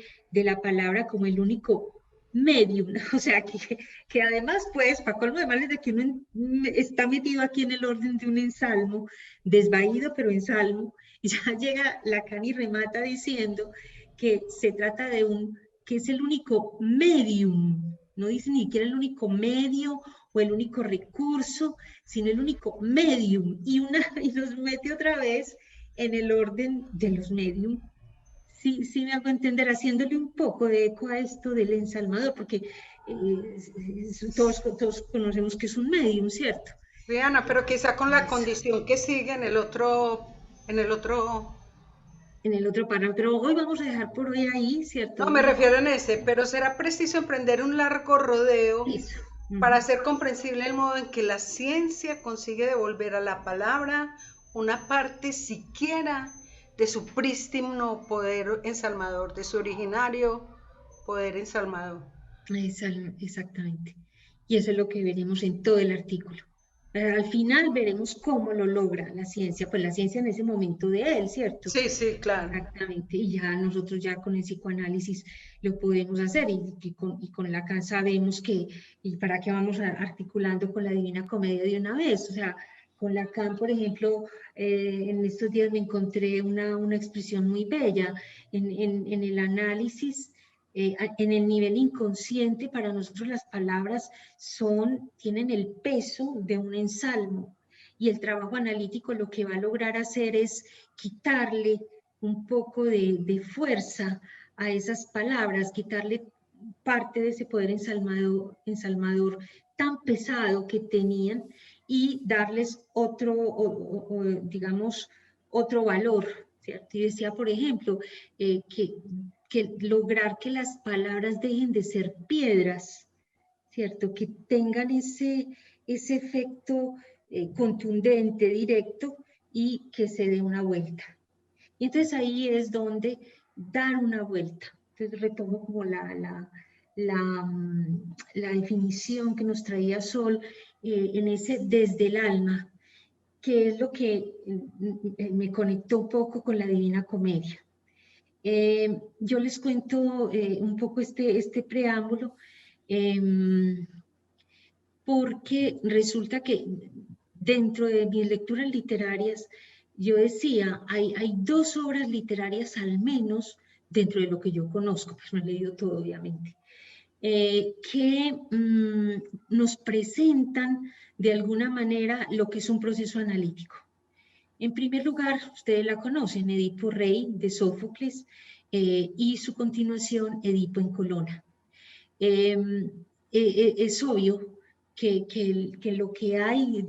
la palabra como el único medium, o sea, que además, pues, para colmo de males de que uno está metido aquí en el orden de un ensalmo, desvaído, pero ensalmo, y ya llega Lacan y remata diciendo que se trata de que es el único medium, no dice ni siquiera el único medio o el único recurso, sino el único medium, y nos mete otra vez en el orden de los medium. Sí me hago entender, haciéndole un poco de eco a esto del ensalmador, porque todos conocemos que es un medium, ¿cierto? Sí, Ana, pero quizá con la condición que sigue en el otro párrafo, pero hoy vamos a dejar por hoy ahí, ¿cierto? No, me refiero en ese, pero será preciso emprender un largo rodeo para hacer comprensible el modo en que la ciencia consigue devolver a la palabra una parte siquiera de su prístino poder ensalmador, de su originario poder ensalmador. Exactamente. Y eso es lo que veremos en todo el artículo. Al final veremos cómo lo logra la ciencia, pues la ciencia en ese momento de él, ¿cierto? Sí, sí, claro. Exactamente, y ya nosotros ya con el psicoanálisis lo podemos hacer, y con Lacan sabemos que, y para qué vamos articulando con la Divina Comedia de una vez, o sea, con Lacan, por ejemplo, en estos días me encontré una expresión muy bella en el análisis. En el nivel inconsciente, para nosotros las palabras tienen el peso de un ensalmo, y el trabajo analítico lo que va a lograr hacer es quitarle un poco de fuerza a esas palabras, quitarle parte de ese poder ensalmador tan pesado que tenían, y darles digamos, otro valor, ¿cierto? Y decía, por ejemplo, que lograr que las palabras dejen de ser piedras, ¿cierto? Que tengan ese efecto contundente, directo, y que se dé una vuelta. Y entonces ahí es donde dar una vuelta. Entonces retomo como la definición que nos traía Sol en ese desde el alma, que es lo que me conectó un poco con la Divina Comedia. Yo les cuento un poco este preámbulo, porque resulta que dentro de mis lecturas literarias, yo decía, hay 2 obras literarias al menos, dentro de lo que yo conozco, pues no he leído todo obviamente, que nos presentan de alguna manera lo que es un proceso analítico. En primer lugar, ustedes la conocen, Edipo Rey de Sófocles, y su continuación, Edipo en Colona. Es obvio que lo que hay,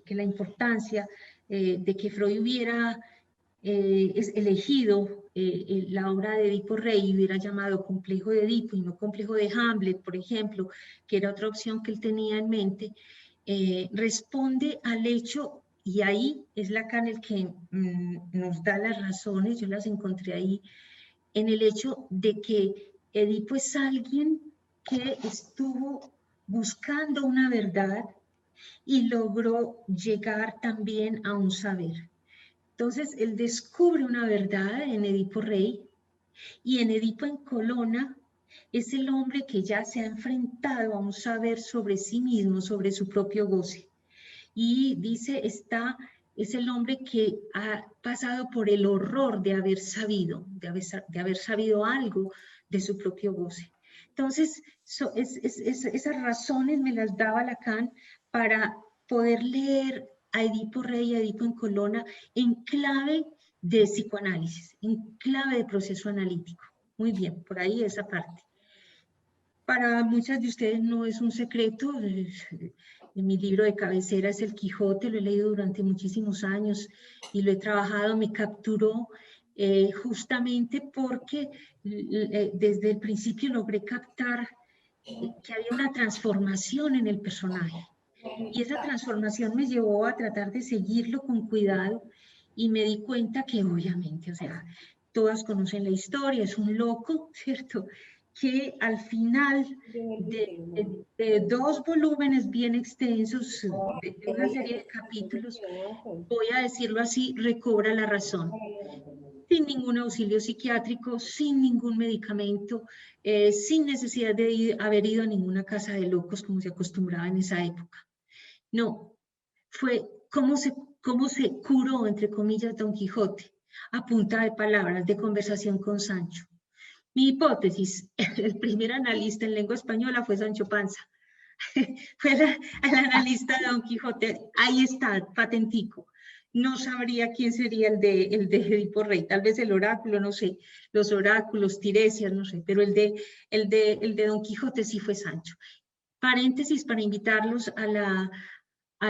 que la importancia de que Freud hubiera elegido la obra de Edipo Rey y hubiera llamado Complejo de Edipo y no Complejo de Hamlet, por ejemplo, que era otra opción que él tenía en mente, responde al hecho, y ahí es Lacan el que nos da las razones, yo las encontré ahí, en el hecho de que Edipo es alguien que estuvo buscando una verdad y logró llegar también a un saber. Entonces, él descubre una verdad en Edipo Rey, y en Edipo en Colona es el hombre que ya se ha enfrentado a un saber sobre sí mismo, sobre su propio goce. Y dice, es el hombre que ha pasado por el horror de haber sabido, de haber sabido algo de su propio goce. Entonces, esas razones me las daba Lacan para poder leer a Edipo Rey y a Edipo en Colonna en clave de psicoanálisis, en clave de proceso analítico. Muy bien, por ahí esa parte. Para muchas de ustedes no es un secreto, mi libro de cabecera es El Quijote, lo he leído durante muchísimos años y lo he trabajado, me capturó justamente porque desde el principio logré captar que había una transformación en el personaje. Y esa transformación me llevó a tratar de seguirlo con cuidado y me di cuenta que obviamente, o sea, todas conocen la historia, es un loco, ¿cierto?, que al final de 2 volúmenes bien extensos, de una serie de capítulos, voy a decirlo así, recobra la razón. Sin ningún auxilio psiquiátrico, sin ningún medicamento, sin necesidad de haber ido a ninguna casa de locos como se acostumbraba en esa época. No, fue cómo se curó, entre comillas, Don Quijote, a punta de palabras, de conversación con Sancho. Mi hipótesis, el primer analista en lengua española fue Sancho Panza. Fue el analista de Don Quijote. Ahí está, patentico. No sabría quién sería el de Edipo Rey, tal vez el oráculo, no sé, los oráculos, Tiresias, no sé, pero el de Don Quijote sí fue Sancho. Paréntesis para invitarlos a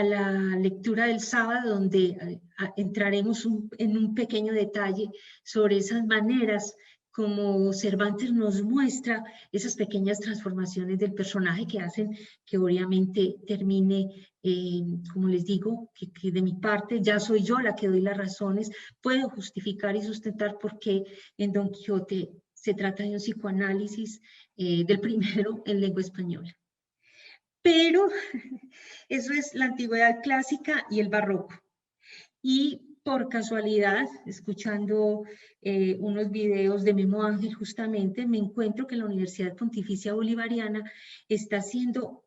la lectura del sábado, donde entraremos en un pequeño detalle sobre esas maneras como Cervantes nos muestra esas pequeñas transformaciones del personaje que hacen que obviamente termine, como les digo, que de mi parte ya soy yo la que doy las razones, puedo justificar y sustentar por qué en Don Quijote se trata de un psicoanálisis del primero en lengua española. Pero eso es la antigüedad clásica y el barroco. Y por casualidad, escuchando unos videos de Memo Ángel justamente, me encuentro que la Universidad Pontificia Bolivariana estaba haciendo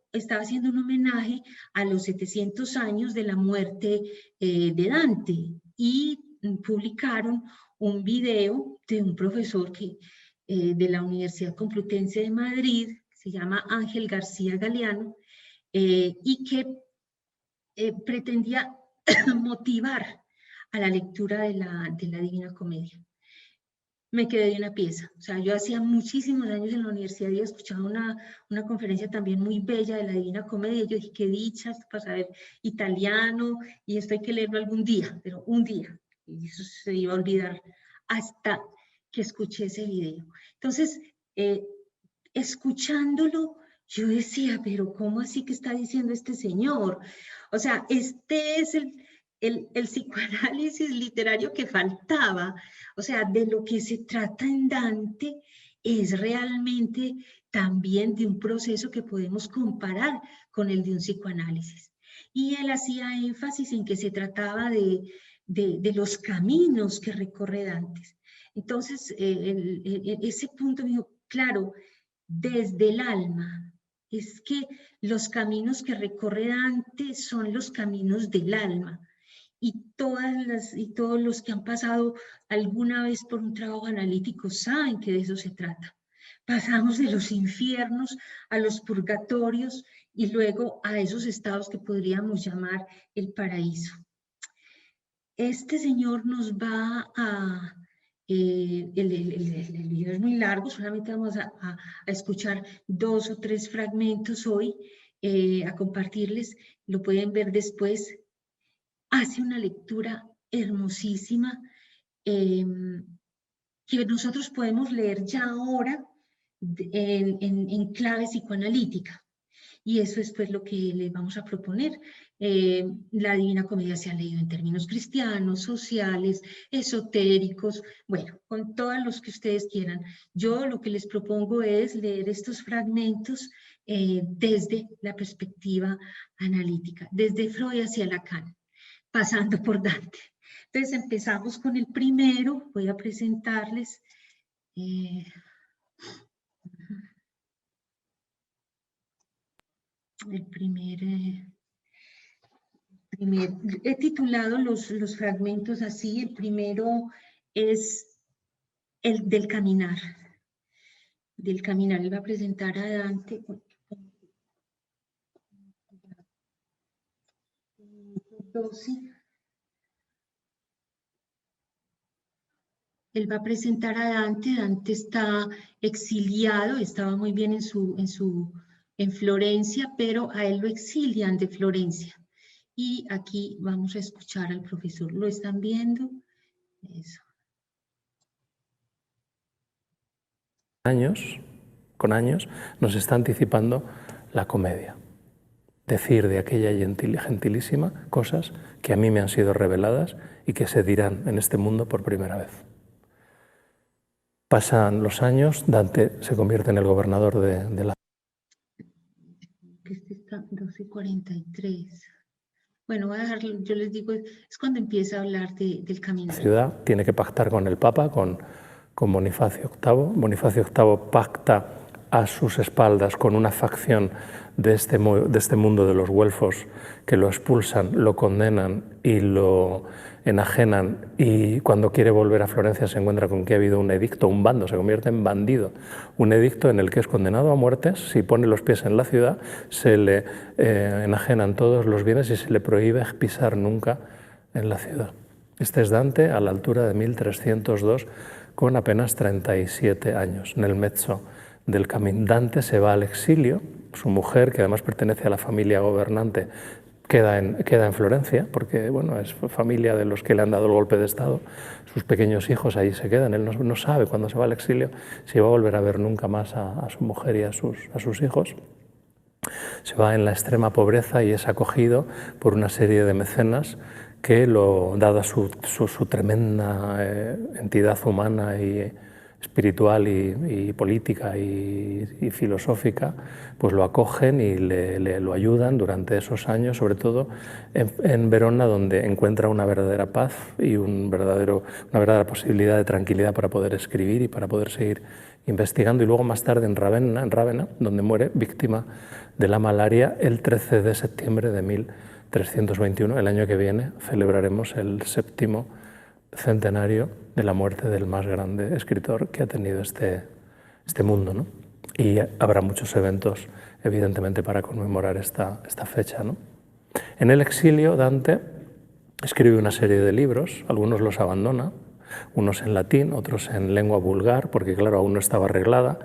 un homenaje a los 700 años de la muerte de Dante y publicaron un video de un profesor de la Universidad Complutense de Madrid, se llama Ángel García Galeano, y que pretendía motivar a la lectura de la Divina Comedia. Me quedé de una pieza. O sea, yo hacía muchísimos años en la universidad y escuchaba una conferencia también muy bella de la Divina Comedia. Yo dije, qué dicha para saber italiano, y esto hay que leerlo algún día, pero un día. Y eso se iba a olvidar hasta que escuché ese video. Entonces, escuchándolo, yo decía, pero ¿cómo así que está diciendo este señor? O sea, este es el psicoanálisis literario que faltaba. O sea, de lo que se trata en Dante es realmente también de un proceso que podemos comparar con el de un psicoanálisis. Y él hacía énfasis en que se trataba de los caminos que recorre Dante. Entonces, ese punto me dijo, claro, desde el alma. Es que los caminos que recorre Dante son los caminos del alma. Y todos los que han pasado alguna vez por un trabajo analítico saben que de eso se trata. Pasamos de los infiernos a los purgatorios y luego a esos estados que podríamos llamar el paraíso. Este señor nos va a... el libro es muy largo, solamente vamos a escuchar 2 o 3 fragmentos hoy, a compartirles, lo pueden ver después. Hace una lectura hermosísima que nosotros podemos leer ya ahora en clave psicoanalítica. Y eso es pues lo que les vamos a proponer. La Divina Comedia se ha leído en términos cristianos, sociales, esotéricos, bueno, con todos los que ustedes quieran. Yo lo que les propongo es leer estos fragmentos desde la perspectiva analítica, desde Freud hacia Lacan, pasando por Dante. Entonces empezamos con el primero, voy a presentarles. El he titulado los fragmentos así. El primero es el del caminar. del caminar. Él va a presentar a Dante. Él va a presentar a Dante. Dante está exiliado, estaba muy bien en Florencia, pero a él lo exilian de Florencia. Y aquí vamos a escuchar al profesor. ¿Lo están viendo? Eso. Con años, nos está anticipando la comedia. Decir de aquella gentilísima cosas que a mí me han sido reveladas y que se dirán en este mundo por primera vez. Pasan los años, Dante se convierte en el gobernador de la... Este está 12:43. Bueno, voy a dejarlo, yo les digo, es cuando empieza a hablar del camino. La ciudad tiene que pactar con el Papa, con Bonifacio VIII. Bonifacio VIII pacta a sus espaldas con una facción de este mundo de los güelfos que lo expulsan, lo condenan y lo enajenan, y cuando quiere volver a Florencia se encuentra con que ha habido un edicto, un bando, se convierte en bandido, un edicto en el que es condenado a muerte. Si pone los pies en la ciudad se le enajenan todos los bienes y se le prohíbe pisar nunca en la ciudad. Este es Dante a la altura de 1302 con apenas 37 años, en el mezzo del camino. Dante se va al exilio, su mujer, que además pertenece a la familia gobernante, queda en Florencia, porque bueno, es familia de los que le han dado el golpe de Estado. Sus pequeños hijos allí se quedan. Él no sabe cuando se va al exilio si va a volver a ver nunca más a su mujer y a sus hijos. Se va en la extrema pobreza y es acogido por una serie de mecenas que, dada su tremenda entidad humana y espiritual y política y filosófica, pues lo acogen y lo ayudan durante esos años, sobre todo en Verona, donde encuentra una verdadera paz y una verdadera posibilidad de tranquilidad para poder escribir y para poder seguir investigando. Y luego más tarde en Rávena, donde muere víctima de la malaria el 13 de septiembre de 1321. El año que viene celebraremos el 7º centenario de la muerte del más grande escritor que ha tenido este mundo, ¿no? Y habrá muchos eventos, evidentemente, para conmemorar esta fecha, ¿no? En el exilio, Dante escribe una serie de libros, algunos los abandona, unos en latín, otros en lengua vulgar, porque claro, aún no estaba arreglada.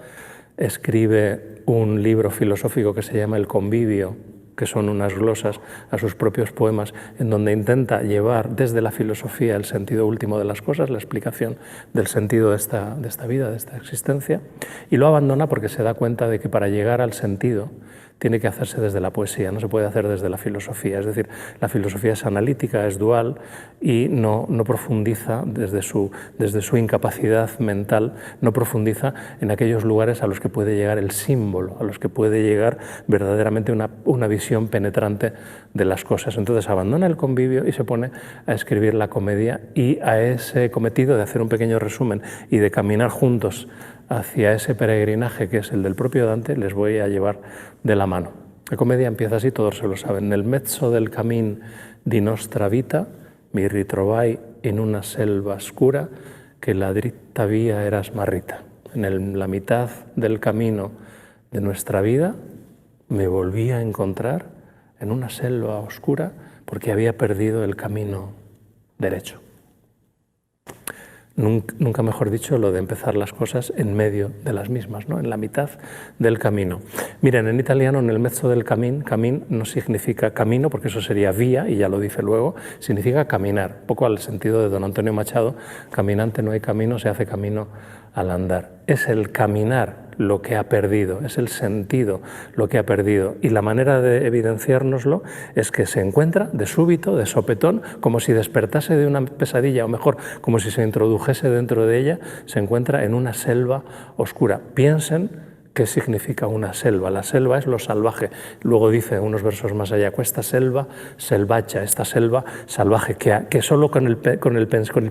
Escribe un libro filosófico que se llama El Convivio, que son unas glosas a sus propios poemas, en donde intenta llevar desde la filosofía el sentido último de las cosas, la explicación del sentido de esta vida, de esta existencia, y lo abandona porque se da cuenta de que para llegar al sentido tiene que hacerse desde la poesía, no se puede hacer desde la filosofía. Es decir, la filosofía es analítica, es dual y no profundiza desde su incapacidad mental, no profundiza en aquellos lugares a los que puede llegar el símbolo, a los que puede llegar verdaderamente una visión penetrante de las cosas. Entonces abandona el convivio y se pone a escribir la comedia, y a ese cometido de hacer un pequeño resumen y de caminar juntos hacia ese peregrinaje que es el del propio Dante, les voy a llevar de la mano. La comedia empieza así, todos se lo saben. Nel mezzo del camin di nostra vita mi ritrovai in una selva oscura que la dritta vía era smarrita. En la mitad del camino de nuestra vida me volví a encontrar en una selva oscura porque había perdido el camino derecho. Nunca mejor dicho lo de empezar las cosas en medio de las mismas, ¿no? En la mitad del camino. Miren, en italiano, en el mezzo del camin no significa camino, porque eso sería vía, y ya lo dice luego, significa caminar. Poco al sentido de don Antonio Machado, caminante no hay camino, se hace camino al andar. Es el caminar lo que ha perdido, es el sentido lo que ha perdido, y la manera de evidenciárnoslo es que se encuentra de súbito, de sopetón, como si despertase de una pesadilla, o mejor, como si se introdujese dentro de ella, se encuentra en una selva oscura. Piensen qué significa una selva. La selva es lo salvaje. Luego dice unos versos más allá, esta selva selvacha, esta selva salvaje, que solo con el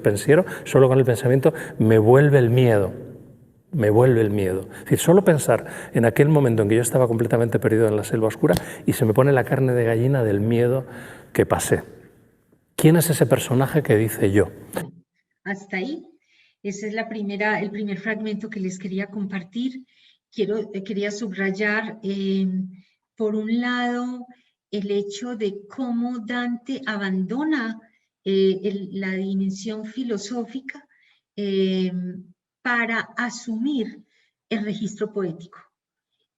pensiero, solo con el pensamiento me vuelve el miedo. Me vuelve el miedo. Es decir, solo pensar en aquel momento en que yo estaba completamente perdido en la selva oscura y se me pone la carne de gallina del miedo que pasé. ¿Quién es ese personaje que dice yo? Hasta ahí. Ese es el primer fragmento que les quería compartir. quería subrayar, por un lado, el hecho de cómo Dante abandona la dimensión filosófica para asumir el registro poético.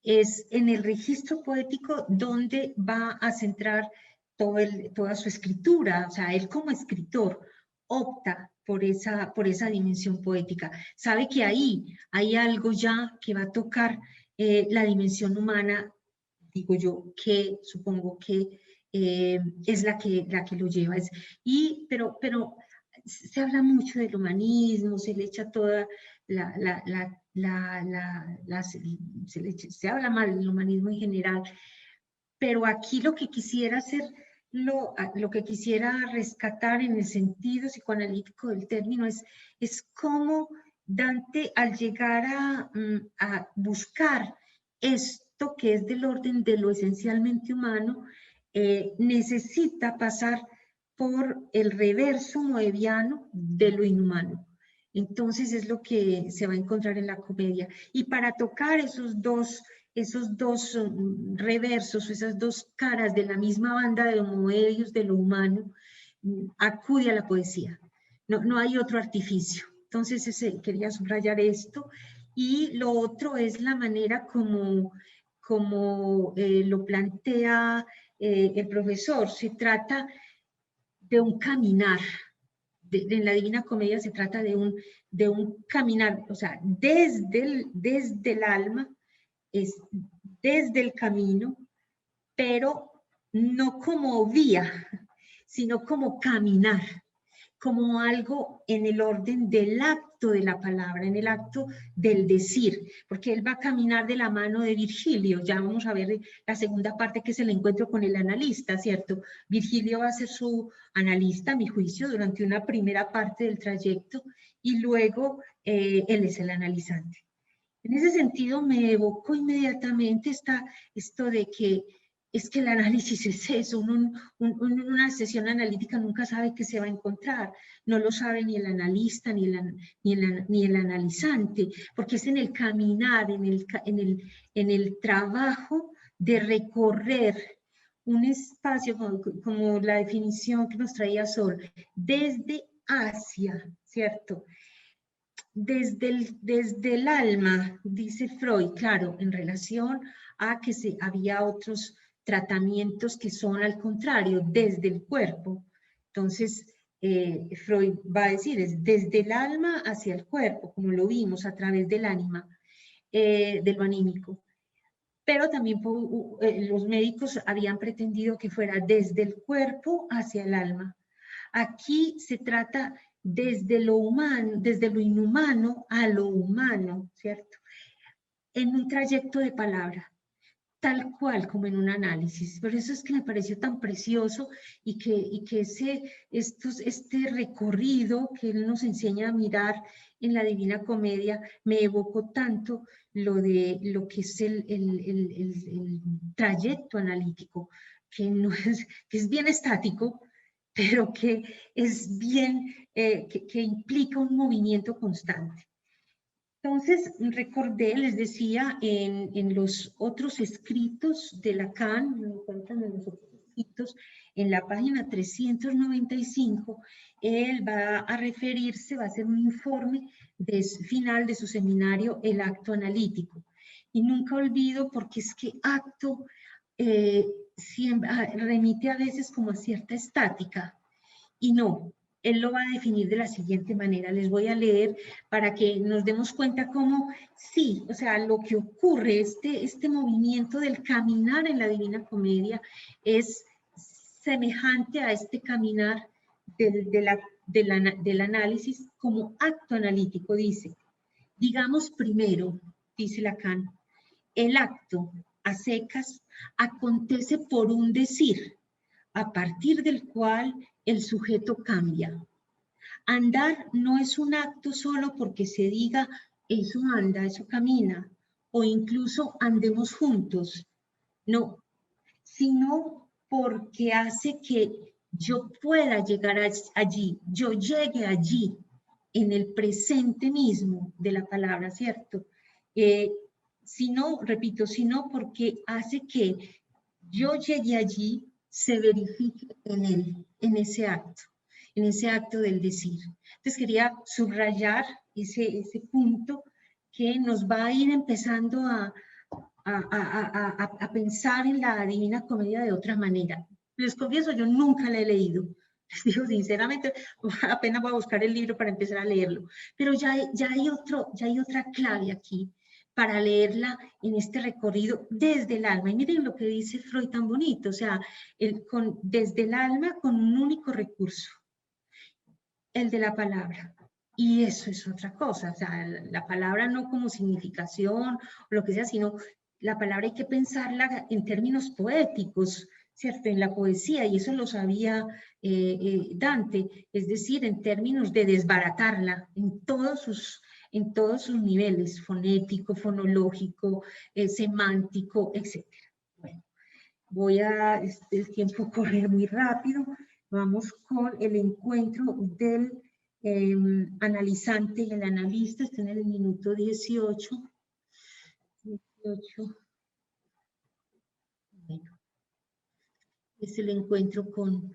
Es en el registro poético donde va a centrar toda su escritura. O sea, él como escritor opta por esa dimensión poética. Sabe que ahí hay algo ya que va a tocar la dimensión humana, digo yo, que supongo que es la que lo lleva. Pero se habla mucho del humanismo, se le echa toda se habla mal del humanismo en general, pero aquí lo que quisiera hacer, lo que quisiera rescatar en el sentido psicoanalítico del término es cómo Dante, al llegar a buscar esto que es del orden de lo esencialmente humano, necesita pasar por el reverso moebiano de lo inhumano. Entonces es lo que se va a encontrar en la comedia. Y para tocar esos dos reversos, esas dos caras de la misma banda de Homoedius, de lo humano, acude a la poesía. No hay otro artificio. Entonces quería subrayar esto. Y lo otro es la manera como lo plantea el profesor. Se trata de un caminar. En la Divina Comedia se trata de un caminar, o sea, desde el alma, es desde el camino, pero no como vía, sino como caminar, como algo en el orden del acto de la palabra, en el acto del decir, porque él va a caminar de la mano de Virgilio. Ya vamos a ver la segunda parte, que es el encuentro con el analista, ¿cierto? Virgilio va a ser su analista, a mi juicio, durante una primera parte del trayecto, y luego él es el analizante. En ese sentido me evocó inmediatamente esto de que es que el análisis es eso. Una sesión analítica nunca sabe qué se va a encontrar, no lo sabe ni el analista ni el analizante, porque es en el caminar, en el trabajo de recorrer un espacio, como la definición que nos traía Sol, desde hacia, ¿cierto? Desde el alma, dice Freud, claro, en relación a que había otros tratamientos que son al contrario, desde el cuerpo. Entonces, Freud va a decir, es desde el alma hacia el cuerpo, como lo vimos a través del ánima, de lo anímico. Pero también los médicos habían pretendido que fuera desde el cuerpo hacia el alma. Aquí se trata desde lo humano, desde lo inhumano a lo humano, ¿cierto? En un trayecto de palabra, tal cual como en un análisis. Por eso es que me pareció tan precioso y que este recorrido que él nos enseña a mirar en la Divina Comedia me evocó tanto lo que es el trayecto analítico, que es bien estático, pero que es bien, que implica un movimiento constante. Entonces, recordé, les decía, en los otros escritos de Lacan, me encuentran en los otros escritos, en la página 395, él va a referirse, va a hacer un informe final de su seminario, El acto analítico. Y nunca olvido, porque es que acto remite a veces como a cierta estática, y no. Él lo va a definir de la siguiente manera. Les voy a leer para que nos demos cuenta cómo, sí, o sea, lo que ocurre, este movimiento del caminar en la Divina Comedia es semejante a este caminar del análisis como acto analítico. Dice, digamos primero, dice Lacan, el acto a secas acontece por un decir, a partir del cual el sujeto cambia. Andar no es un acto solo porque se diga eso anda, eso camina, o incluso andemos juntos. No, sino porque hace que yo pueda llegar allí, yo llegue allí, en el presente mismo de la palabra, ¿cierto? sino, repito, sino porque hace que yo llegue allí, se verifique en él, en ese acto del decir. Entonces quería subrayar ese punto que nos va a ir empezando a pensar en la Divina Comedia de otra manera. Les confieso, yo nunca la he leído. Les digo sinceramente, apenas voy a buscar el libro para empezar a leerlo. Pero ya hay otra clave aquí para leerla en este recorrido desde el alma. Y miren lo que dice Freud tan bonito, o sea, desde el alma con un único recurso, el de la palabra. Y eso es otra cosa, o sea, la palabra no como significación o lo que sea, sino la palabra hay que pensarla en términos poéticos, ¿cierto? En la poesía, y eso lo sabía Dante, es decir, en términos de desbaratarla en todos sus niveles, fonético, fonológico, semántico, etc. Bueno, el tiempo corre muy rápido, vamos con el encuentro del analizante y el analista, está en el minuto 18. Bueno, es el encuentro con...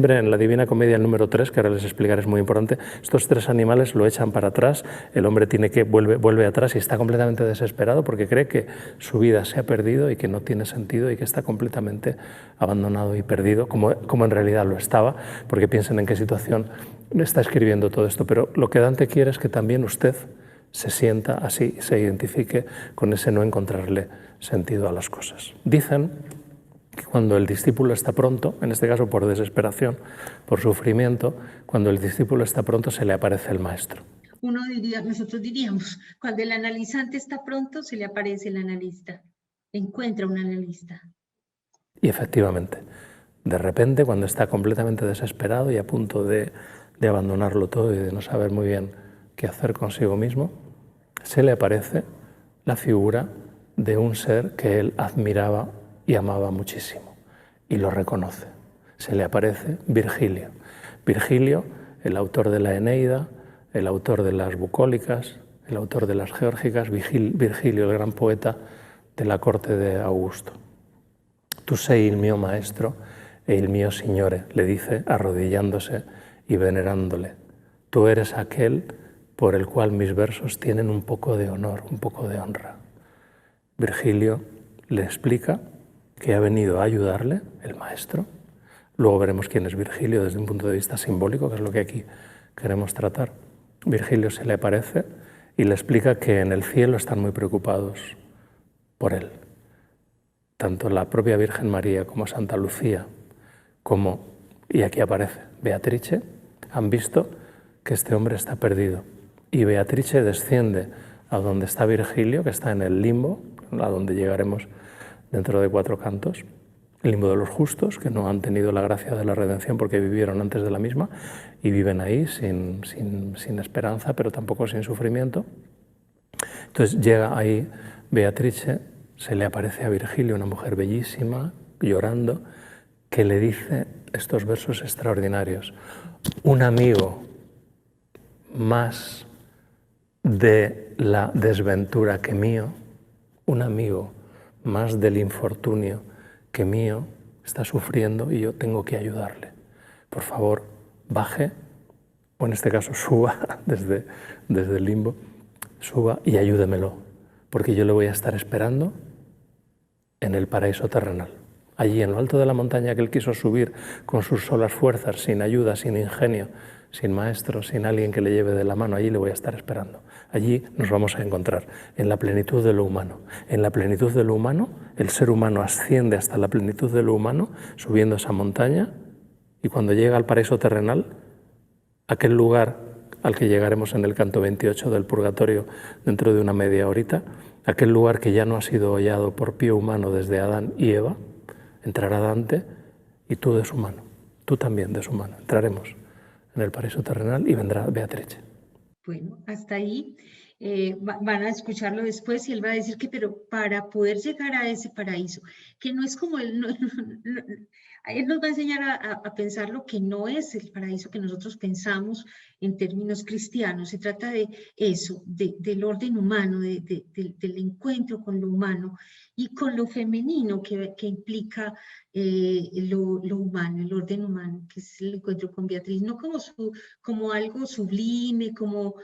En la Divina Comedia, el número 3, que ahora les explicaré, es muy importante, estos tres animales lo echan para atrás, el hombre vuelve atrás y está completamente desesperado porque cree que su vida se ha perdido y que no tiene sentido y que está completamente abandonado y perdido, como en realidad lo estaba, porque piensen en qué situación está escribiendo todo esto. Pero lo que Dante quiere es que también usted se sienta así, se identifique con ese no encontrarle sentido a las cosas. Dicen que cuando el discípulo está pronto, en este caso por desesperación, por sufrimiento, cuando el discípulo está pronto se le aparece el maestro. Nosotros diríamos, cuando el analizante está pronto se le aparece el analista, encuentra un analista. Y efectivamente, de repente cuando está completamente desesperado y a punto de abandonarlo todo y de no saber muy bien qué hacer consigo mismo, se le aparece la figura de un ser que él admiraba y amaba muchísimo, y lo reconoce. Se le aparece Virgilio. Virgilio, el autor de la Eneida, el autor de las bucólicas, el autor de las geórgicas, Virgilio, el gran poeta de la corte de Augusto. Tu sei il mio maestro e il mio signore, le dice arrodillándose y venerándole. Tú eres aquel por el cual mis versos tienen un poco de honor, un poco de honra. Virgilio le explica que ha venido a ayudarle, el maestro. Luego veremos quién es Virgilio desde un punto de vista simbólico, que es lo que aquí queremos tratar. Virgilio se le aparece y le explica que en el cielo están muy preocupados por él. Tanto la propia Virgen María como Santa Lucía, como, y aquí aparece, Beatrice, han visto que este hombre está perdido. Y Beatrice desciende a donde está Virgilio, que está en el limbo, a donde llegaremos dentro de 4 cantos, el limbo de los justos, que no han tenido la gracia de la redención porque vivieron antes de la misma y viven ahí sin esperanza, pero tampoco sin sufrimiento. Entonces llega ahí Beatrice, se le aparece a Virgilio, una mujer bellísima, llorando, que le dice estos versos extraordinarios. Un amigo más de la desventura que mío, un amigo más del infortunio que mío, está sufriendo y yo tengo que ayudarle. Por favor, baje, o en este caso suba desde el limbo, suba y ayúdemelo, porque yo le voy a estar esperando en el paraíso terrenal. Allí en lo alto de la montaña que él quiso subir con sus solas fuerzas, sin ayuda, sin ingenio, sin maestro, sin alguien que le lleve de la mano, allí le voy a estar esperando. Allí nos vamos a encontrar, en la plenitud de lo humano. En la plenitud de lo humano, el ser humano asciende hasta la plenitud de lo humano, subiendo esa montaña, y cuando llega al paraíso terrenal, aquel lugar al que llegaremos en el canto 28 del Purgatorio dentro de una media horita, aquel lugar que ya no ha sido hollado por pie humano desde Adán y Eva, entrará Dante y tú de su mano, tú también de su mano, entraremos en el paraíso terrenal y vendrá Beatrice. Bueno, hasta ahí van a escucharlo después y él va a decir que, pero para poder llegar a ese paraíso, que no es como él, él nos va a enseñar a pensar lo que no es el paraíso que nosotros pensamos en términos cristianos. Se trata de eso, del orden humano, del encuentro con lo humano y con lo femenino que implica lo humano, el orden humano, que es el encuentro con Beatriz, no como algo sublime, como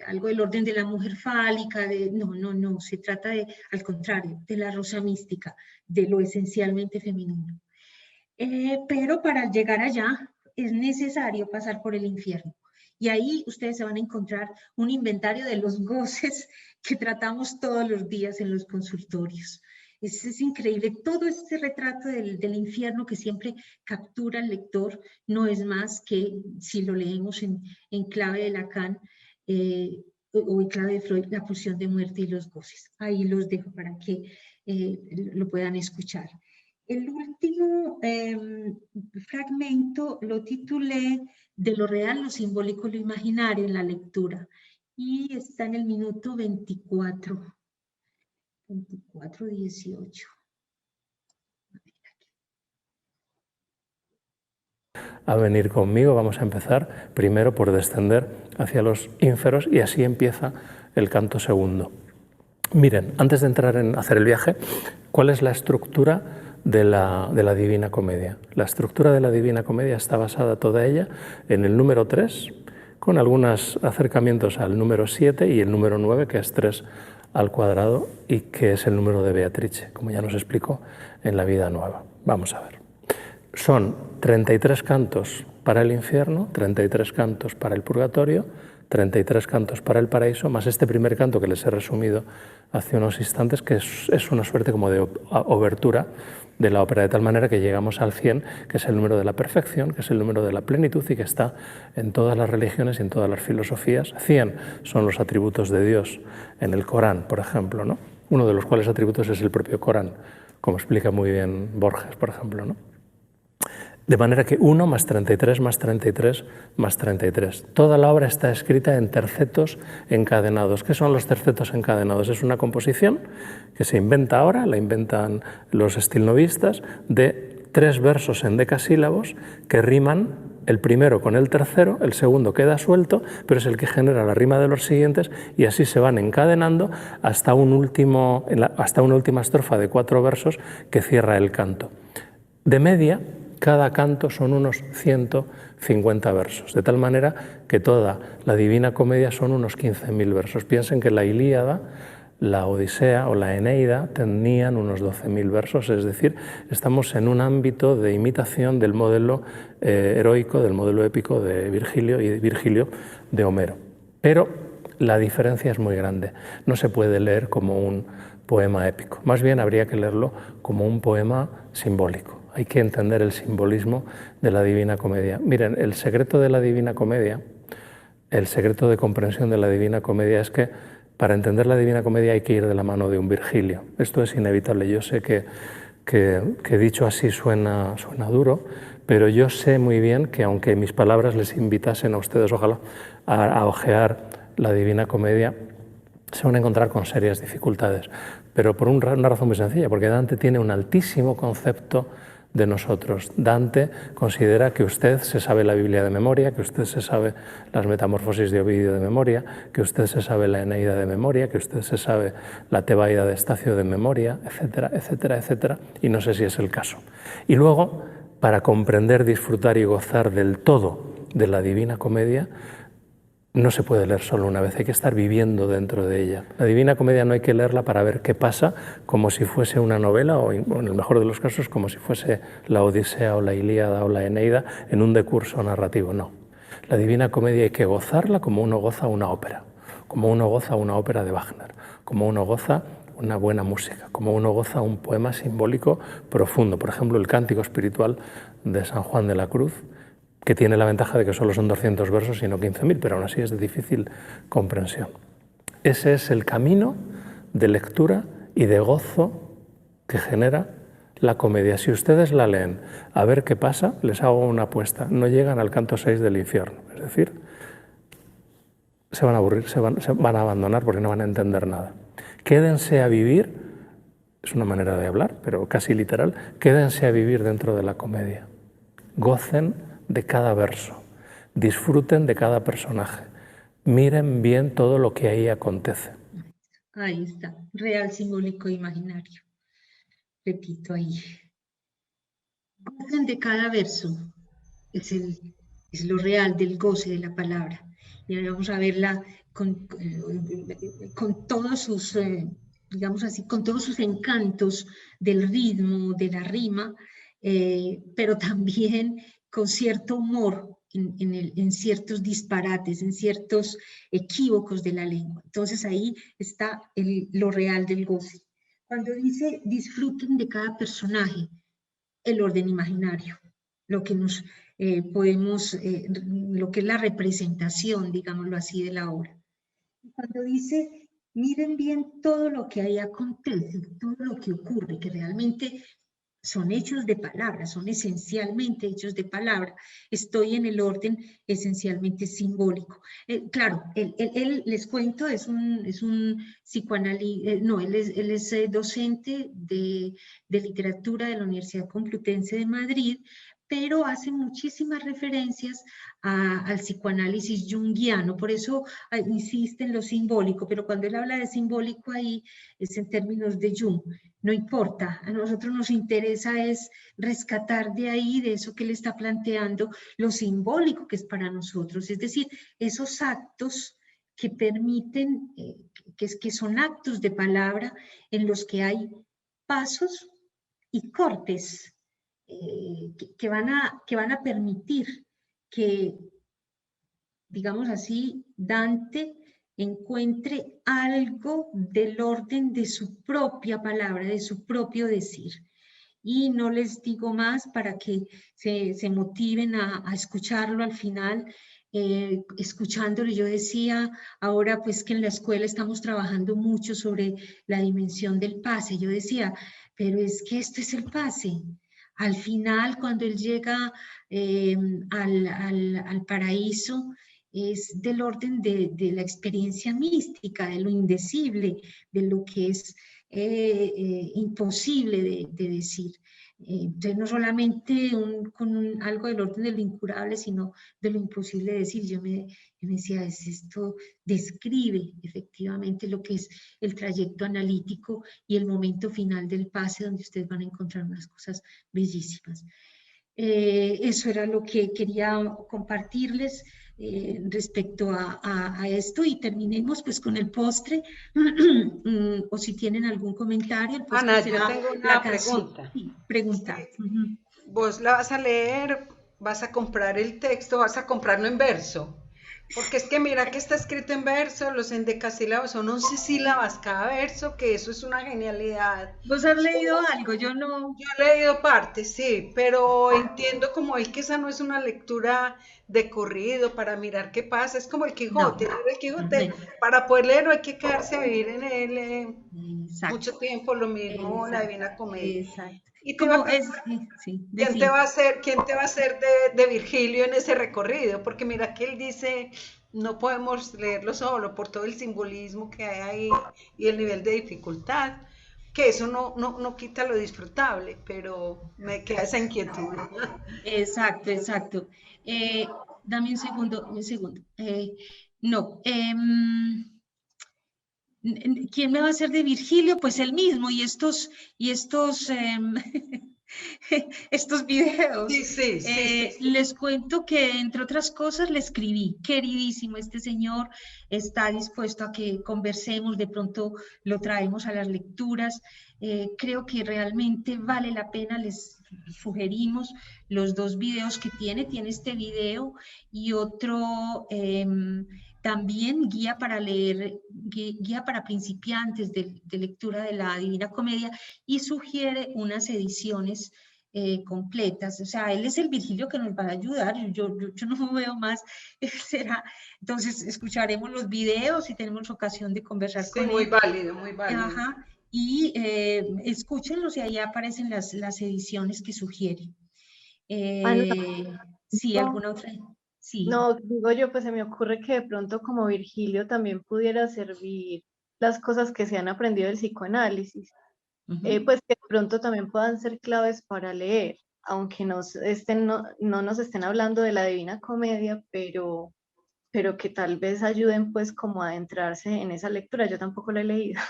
algo del orden de la mujer fálica, no, se trata al contrario, de la rosa mística, de lo esencialmente femenino. Pero para llegar allá es necesario pasar por el infierno. Y ahí ustedes se van a encontrar un inventario de los goces que tratamos todos los días en los consultorios. Es increíble, todo este retrato del infierno que siempre captura el lector no es más que, si lo leemos en clave de Lacan o en clave de Freud, la pulsión de muerte y los goces. Ahí los dejo para que lo puedan escuchar. El último fragmento lo titulé De lo real, lo simbólico, lo imaginario en la lectura y está en el minuto 24. 24:18. A venir conmigo, vamos a empezar primero por descender hacia los ínferos y así empieza el canto segundo. Miren, antes de entrar en hacer el viaje, ¿cuál es la estructura de la Divina Comedia? La estructura de la Divina Comedia está basada toda ella en el número 3, con algunos acercamientos al número 7 y el número 9, que es 3 al cuadrado y que es el número de Beatrice, como ya nos explicó en la Vida Nueva. Vamos a ver. Son 33 cantos para el infierno, 33 cantos para el purgatorio, 33 cantos para el paraíso, más este primer canto que les he resumido hace unos instantes, que es una suerte como de obertura de la ópera, de tal manera que llegamos al 100, que es el número de la perfección, que es el número de la plenitud y que está en todas las religiones y en todas las filosofías. 100 son los atributos de Dios en el Corán, por ejemplo, ¿no? Uno de los cuales atributos es el propio Corán, como explica muy bien Borges, por ejemplo, ¿no? De manera que 1 más 33 más 33 más 33. Toda la obra está escrita en tercetos encadenados. ¿Qué son los tercetos encadenados? Es una composición que se inventa ahora, la inventan los estilnovistas, de 3 versos en decasílabos que riman el primero con el tercero, el segundo queda suelto, pero es el que genera la rima de los siguientes y así se van encadenando hasta una última estrofa de 4 versos que cierra el canto. De media, cada canto son unos 150 versos, de tal manera que toda la Divina Comedia son unos 15.000 versos. Piensen que la Ilíada, la Odisea o la Eneida tenían unos 12.000 versos, es decir, estamos en un ámbito de imitación del modelo heroico, del modelo épico de Virgilio y de Virgilio de Homero. Pero la diferencia es muy grande, no se puede leer como un poema épico, más bien habría que leerlo como un poema simbólico. Hay que entender el simbolismo de la Divina Comedia. Miren, el secreto de la Divina Comedia, el secreto de comprensión de la Divina Comedia es que para entender la Divina Comedia hay que ir de la mano de un Virgilio. Esto es inevitable. Yo sé que dicho así suena duro, pero yo sé muy bien que aunque mis palabras les invitasen a ustedes, ojalá, a ojear la Divina Comedia, se van a encontrar con serias dificultades. Pero por una razón muy sencilla, porque Dante tiene un altísimo concepto de nosotros. Dante considera que usted se sabe la Biblia de memoria, que usted se sabe las Metamorfosis de Ovidio de memoria, que usted se sabe la Eneida de memoria, que usted se sabe la Tebaida de Estacio de memoria, etcétera, etcétera, etcétera, y no sé si es el caso. Y luego, para comprender, disfrutar y gozar del todo de la Divina Comedia, no se puede leer solo una vez, hay que estar viviendo dentro de ella. La Divina Comedia no hay que leerla para ver qué pasa, como si fuese una novela o, en el mejor de los casos, como si fuese la Odisea o la Ilíada o la Eneida en un decurso narrativo, no. La Divina Comedia hay que gozarla como uno goza una ópera, como uno goza una ópera de Wagner, como uno goza una buena música, como uno goza un poema simbólico profundo. Por ejemplo, el Cántico Espiritual de San Juan de la Cruz, que tiene la ventaja de que solo son 200 versos y no 15.000, pero aún así es de difícil comprensión. Ese es el camino de lectura y de gozo que genera la comedia. Si ustedes la leen a ver qué pasa, les hago una apuesta, no llegan al canto 6 del infierno. Es decir, se van a aburrir, se van a abandonar porque no van a entender nada. Quédense a vivir, es una manera de hablar, pero casi literal, quédense a vivir dentro de la comedia. Gocen de cada verso, disfruten de cada personaje, miren bien todo lo que ahí acontece. Ahí está, real, simbólico, imaginario. Repito ahí. Gocen de cada verso, es lo real del goce de la palabra. Y ahora vamos a verla con todos sus, digamos así, con todos sus encantos del ritmo, de la rima, pero también con cierto humor en ciertos disparates, en ciertos equívocos de la lengua. Entonces ahí está lo real del goce. Cuando dice disfruten de cada personaje, el orden imaginario, lo que nos lo que es la representación, digámoslo así, de la obra. Cuando dice, miren bien todo lo que ahí acontece, todo lo que ocurre, que realmente son hechos de palabra, son esencialmente hechos de palabra. Estoy en el orden esencialmente simbólico. Claro, él, les cuento, es un psicoanalista, no, él es docente de literatura de la Universidad Complutense de Madrid, pero hace muchísimas referencias al psicoanálisis junguiano, por eso insiste en lo simbólico, pero cuando él habla de simbólico ahí es en términos de Jung. No importa, a nosotros nos interesa es rescatar de ahí, de eso que él está planteando, lo simbólico que es para nosotros, es decir, esos actos que permiten, que son actos de palabra en los que hay pasos y cortes que van a permitir que, digamos así, Dante encuentre algo del orden de su propia palabra, de su propio decir. Y no les digo más para que se motiven a escucharlo al final. Escuchándolo, yo decía ahora pues que en la escuela estamos trabajando mucho sobre la dimensión del pase. Yo decía, pero es que esto es el pase. Al final, cuando él llega al paraíso, es del orden de la experiencia mística, de lo indecible, de lo que es imposible de decir. Entonces, no solamente con algo del orden de lo incurable, sino de lo imposible de decir. Yo me decía, esto describe efectivamente lo que es el trayecto analítico y el momento final del pase, donde ustedes van a encontrar unas cosas bellísimas. Eso era lo que quería compartirles respecto a esto, y terminemos pues con el postre. O si tienen algún comentario, el postre Ana, será yo tengo una pregunta. Sí, pregunta. Vos la vas a leer, vas a comprar el texto, vas a comprarlo en verso. Porque es que mira que está escrito en verso, los endecasílabos son 11 sílabas cada verso, que eso es una genialidad. ¿Vos has leído algo? Yo no. Yo he leído partes, sí, pero entiendo como él que esa no es una lectura de corrido para mirar qué pasa, es como el Quijote. No. El Quijote, para poder leerlo hay que quedarse a vivir en él mucho tiempo, lo mismo la Divina Comedia. Exacto. Y ¿quién te va a hacer de Virgilio en ese recorrido? Porque mira que él dice, no podemos leerlo solo por todo el simbolismo que hay ahí y el nivel de dificultad, que eso no quita lo disfrutable, pero me queda esa inquietud. Exacto. Dame un segundo. ¿Quién me va a hacer de Virgilio? Pues él mismo, y estos videos. Sí. Les cuento que, entre otras cosas, le escribí, queridísimo, este señor está dispuesto a que conversemos, de pronto lo traemos a las lecturas. Creo que realmente vale la pena, les sugerimos los dos videos que tiene este video y otro también guía para leer, guía para principiantes de lectura de la Divina Comedia, y sugiere unas ediciones completas. O sea, él es el Virgilio que nos va a ayudar, yo no veo más, será. Entonces escucharemos los videos y tenemos ocasión de conversar con él. Muy válido. Ajá. Y escúchenlos y ahí aparecen las ediciones que sugiere. Sí, ¿alguna otra? Sí. No, digo yo, pues se me ocurre que de pronto como Virgilio también pudiera servir las cosas que se han aprendido del psicoanálisis, pues que de pronto también puedan ser claves para leer, aunque no nos estén hablando de la Divina Comedia, pero que tal vez ayuden pues como a adentrarse en esa lectura. Yo tampoco la he leído.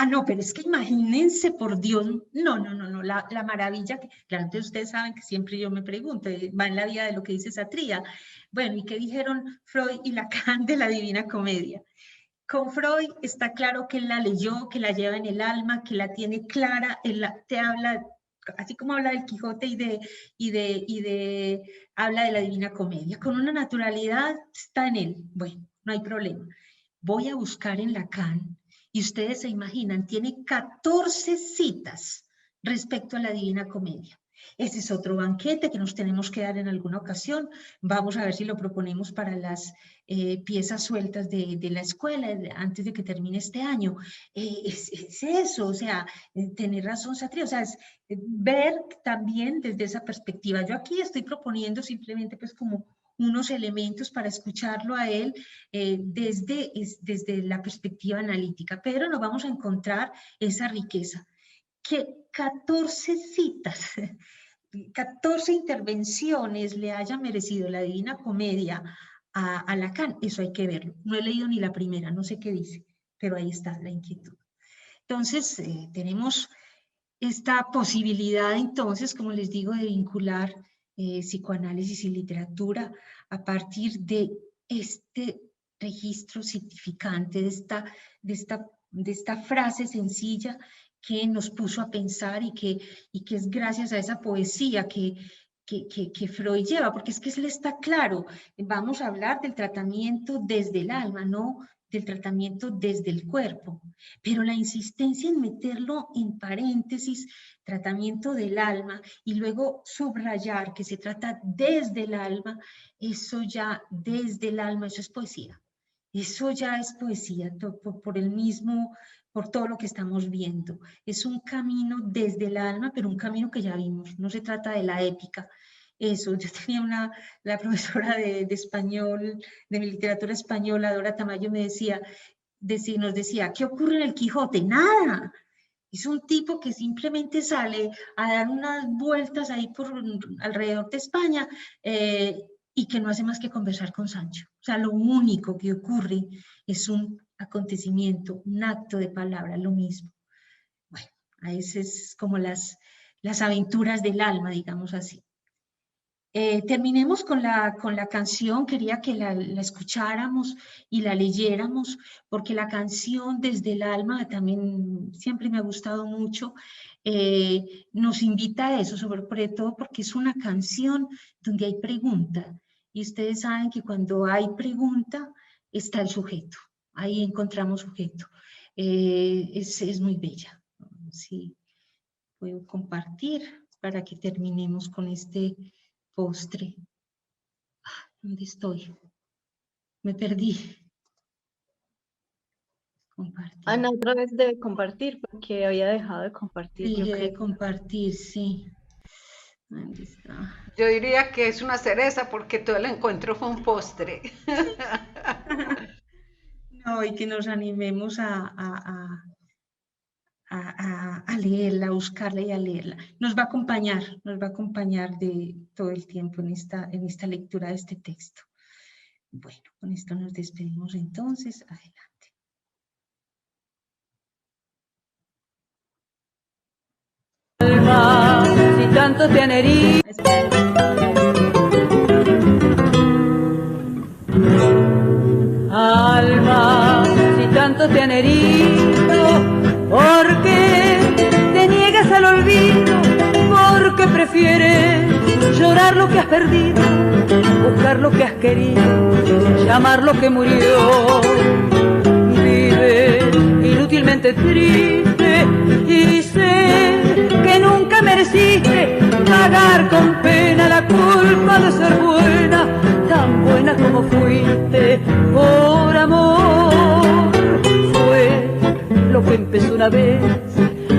No, pero es que imagínense, por Dios, no, la maravilla, claro, entonces ustedes saben que siempre yo me pregunto, va en la vía de lo que dice Satría. Bueno, ¿y qué dijeron Freud y Lacan de la Divina Comedia? Con Freud está claro que él la leyó, que la lleva en el alma, que la tiene clara, él te habla, así como habla del Quijote habla de la Divina Comedia, con una naturalidad está en él. Bueno, no hay problema. Voy a buscar en Lacan, y ustedes se imaginan, tiene 14 citas respecto a la Divina Comedia. Ese es otro banquete que nos tenemos que dar en alguna ocasión. Vamos a ver si lo proponemos para las piezas sueltas de la escuela antes de que termine este año. Es eso, o sea, tener razón, Satria, o sea, es ver también desde esa perspectiva. Yo aquí estoy proponiendo simplemente pues como unos elementos para escucharlo a él desde la perspectiva analítica, pero nos vamos a encontrar esa riqueza. Que 14 citas, 14 intervenciones le haya merecido la Divina Comedia a Lacan, eso hay que verlo. No he leído ni la primera, no sé qué dice, pero ahí está la inquietud. Entonces, tenemos esta posibilidad, entonces, como les digo, de vincular psicoanálisis y literatura a partir de este registro significante, de esta frase sencilla que nos puso a pensar y que es gracias a esa poesía que Freud lleva, porque es que él está claro, vamos a hablar del tratamiento desde el alma, no del tratamiento desde el cuerpo, pero la insistencia en meterlo en paréntesis, tratamiento del alma, y luego subrayar que se trata desde el alma, eso ya desde el alma, eso es poesía. Eso ya es poesía, por todo lo que estamos viendo. Es un camino desde el alma, pero un camino que ya vimos. No se trata de la épica. Eso, yo tenía la profesora de español, de mi literatura española, Dora Tamayo, nos decía, ¿qué ocurre en el Quijote? Nada. Es un tipo que simplemente sale a dar unas vueltas ahí alrededor de España y que no hace más que conversar con Sancho. O sea, lo único que ocurre es un acontecimiento, un acto de palabra, lo mismo. Bueno, a veces es como las aventuras del alma, digamos así. Terminemos con la canción, quería que la escucháramos y la leyéramos, porque la canción desde el alma también siempre me ha gustado mucho, nos invita a eso, sobre todo porque es una canción donde hay pregunta, y ustedes saben que cuando hay pregunta está el sujeto, ahí encontramos sujeto, es muy bella. Sí, puedo compartir para que terminemos con este postre. ¿Dónde estoy? Me perdí. Compartir. Ana otra vez debe compartir porque había dejado de compartir. Sí, yo de compartir, sí. ¿Dónde está? Yo diría que es una cereza porque todo el encuentro fue un postre. No, y que nos animemos a leerla, a buscarla y a leerla. Nos va a acompañar de todo el tiempo en esta lectura de este texto. Bueno, con esto nos despedimos entonces. Adelante. Alma, si tanto te han herido. Alma, si tanto te han herido. ¿Por qué te niegas al olvido? ¿Por qué prefieres llorar lo que has perdido? Buscar lo que has querido, llamar lo que murió. Vives inútilmente triste y sé que nunca mereciste pagar con pena la culpa de ser buena, tan buena como fuiste por amor. Fue lo que empezó una vez,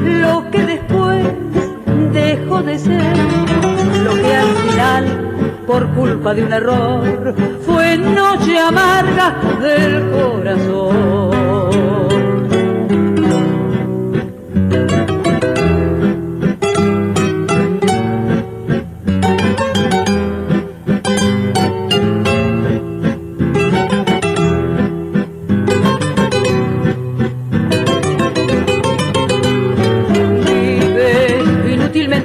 lo que después dejó de ser, lo que al final por culpa de un error, fue noche amarga del corazón.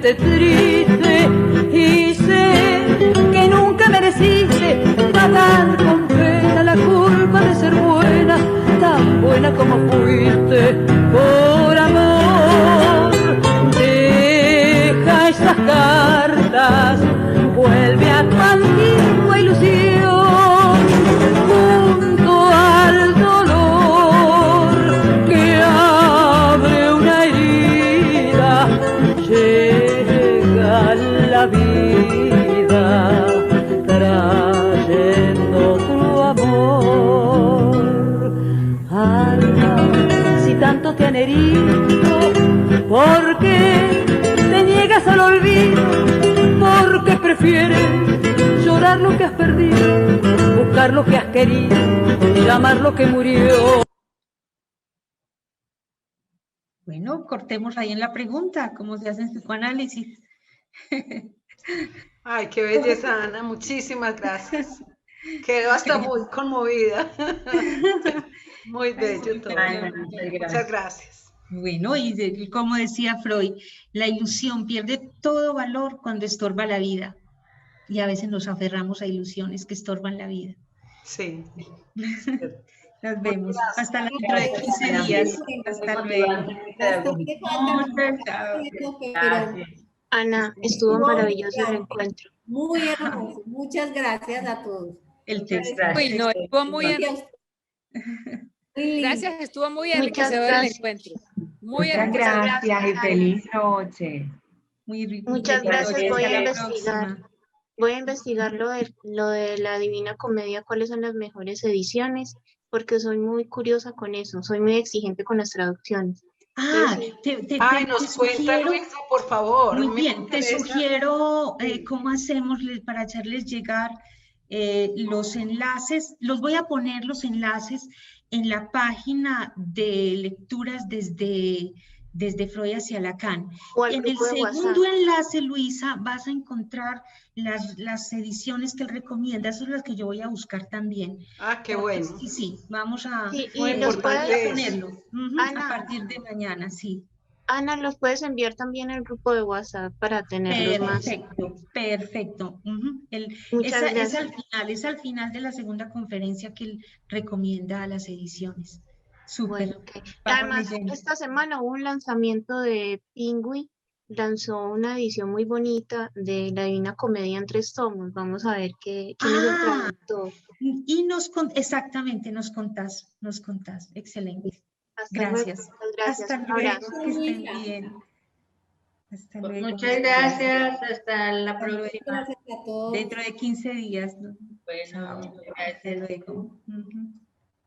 Triste y sé que nunca mereciste pagar con pena la culpa de ser buena, tan buena como fuiste por amor. Deja esas cartas, vuelve a tu antigua ilusión, junto al dolor que abre una herida. La vida trayendo tu amor. Alma, si tanto te han herido, ¿por qué te niegas al olvido? ¿Por qué prefieres llorar lo que has perdido, buscar lo que has querido, llamar lo que murió? Bueno, cortemos ahí en la pregunta, ¿cómo se hace en psicoanálisis? Ay, qué belleza, Ana, muchísimas gracias. Quedo hasta muy conmovida. Muy bello todo. Muchas gracias. Bueno, y como decía Freud, la ilusión pierde todo valor cuando estorba la vida. Y a veces nos aferramos a ilusiones que estorban la vida. Sí. Nos vemos. Hasta dentro de 15 días. Hasta luego. Ana, estuvo maravilloso el encuentro. Muy hermoso. Muchas gracias a todos. El texto. Uy, no, estuvo muy gracias, estuvo muy enriquecedor el encuentro. Muchas gracias y feliz noche. Muy rico. Muchas gracias. Voy a investigar lo de la Divina Comedia, cuáles son las mejores ediciones, porque soy muy curiosa con eso, soy muy exigente con las traducciones. Nos cuenta Luisa, por favor. Muy bien, te sugiero cómo hacemos para hacerles llegar los enlaces. Los voy a poner los enlaces en la página de lecturas desde Freud hacia Lacan. En el segundo enlace, Luisa, vas a encontrar las ediciones que él recomienda. Esas son las que yo voy a buscar también. Ah, qué bueno. Sí, vamos a ponerlo a partir de mañana, sí. Ana, los puedes enviar también al grupo de WhatsApp para tenerlos más. Perfecto. Es al final de la segunda conferencia que él recomienda las ediciones. Súper. Bueno, okay. Además, esta semana hubo un lanzamiento de Pingüi, lanzó una edición muy bonita de La Divina Comedia en 3 tomos. Vamos a ver quién es el traductor. Y exactamente, nos contás. Excelente. Gracias. Hasta luego, que estén bien. Hasta luego. Muchas gracias, hasta la próxima. Gracias a todos. Dentro de 15 días. Bueno, hasta luego.